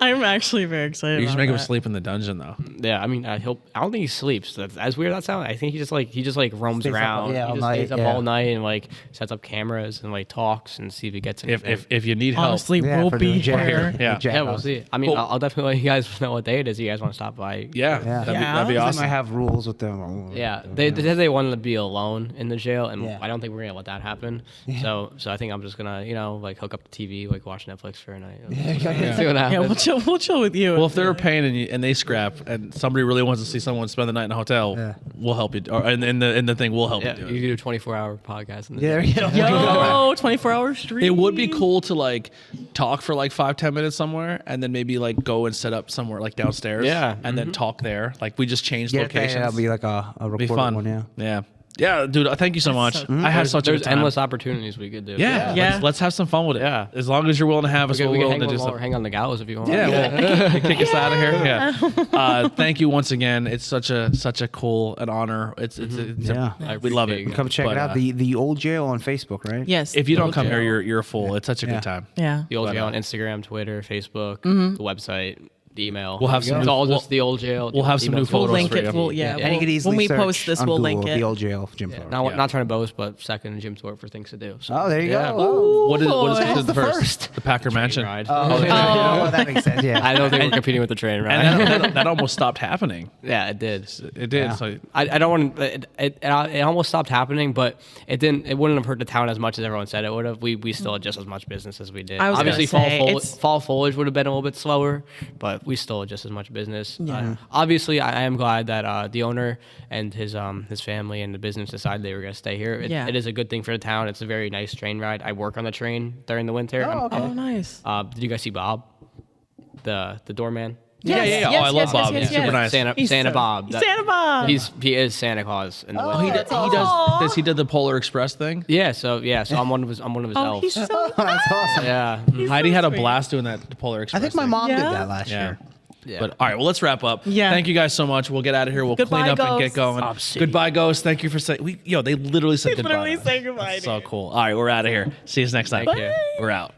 I'm actually very excited. You just about make him that. sleep in the dungeon, though. Yeah, I mean, I don't think he sleeps. That's, as weird as that sounds, I think he just roams Stays up, around. yeah, he all just night, stays up yeah. all night and like sets up cameras and like talks and see if he gets anything. If you need help, Honestly, Yeah, we'll for be the Jack- here. Yeah. the Jack Yeah, we'll House. see. I mean, Well- I'll definitely let you guys know what day it is. You guys want to stop by? yeah, Yeah. that'd be They awesome. might have rules with them. Yeah, they said they wanted to be alone in the jail, and Yeah. I don't think we're gonna let that happen. So I think I'm just gonna like hook up the TV, like watch Netflix for a night. See what happens. Yeah, we'll chill with you. Well, if they're paying and they scrap, and somebody really wants to see someone spend the night in a hotel, Yeah. we'll help you. Or in the thing, we'll help Yeah, you do you it. do a 24-hour podcast. Yeah, there you go. Yo, 24-hour stream. It would be cool to like talk for like 5-10 minutes somewhere, and then maybe like go and set up somewhere like downstairs. Yeah, and then talk there. Like we just changed Yeah, locations. that'll be like a Be recorded fun. one. Yeah. Yeah, dude. Thank you so much. so I had such a There's good time. endless opportunities we could do. Yeah, Yeah. Let's have some fun with it. Yeah. As long as you're willing to have us, We we're can willing to do hang, something. hang on the gallows if you want. Yeah, well, kick us out of here. Yeah. Thank you once again. It's such a cool an honor. It's Yeah. we love it. Come check But, it out. The old jail on Facebook, right? Yes. if you don't we'll come do. here, you're a fool. It's such a Yeah. good time. Yeah. The old But, jail on Instagram, Twitter, Facebook, the website, the email. We'll have some It's new- all we'll- just the old jail. we'll have some email new We'll photos link for it. you. We'll, yeah. And you could easily when we search post this, on we'll Google, link it. The old jail Jim Thorpe. Not trying to boast, but second Jim Thorpe for things to do. So. Oh, there you Yeah. go. What is Boy. the first? The Packer Mansion. Ride. Oh, that makes sense. Yeah. I don't think we're competing with the train ride. And that almost stopped happening. Yeah, it did. It did. Yeah. So I don't want to. It almost stopped happening, but it didn't. It wouldn't have hurt the town as much as everyone said it would have. We still had just as much business as we did. I was gonna Obviously, say, it's- fall foliage would have been a little bit slower, but we still had just as much business. Yeah. Obviously, I am glad that the owner and his family and the business decided they were going to stay here. Yeah. It is a good thing for the town. It's a very nice train ride. I work on the train during the winter. Oh, okay. Oh, nice. Did you guys see Bob, the doorman? yeah. Yes, Oh, I love yes, Bob. yes, He's super yes. nice. Santa He's Santa so- Bob. Santa Bob. He is Santa Claus in the winter. He does. He did the Polar Express thing. Yeah, so I'm one of his Oh, elves. he's so That's awesome. Yeah. Heidi had a sweet. blast doing that Polar I Express. think my thing. mom did Yeah? that last Yeah. year. Yeah. But all right, well, let's wrap up. Yeah. Thank you guys so much. We'll get out of here. We'll Goodbye, clean up and ghosts. get going. Goodbye, ghosts. Thank you for saying. They literally said They goodbye. literally say goodbye That's to so you. cool. All right, we're out of here. See you next time. Thank you. We're out.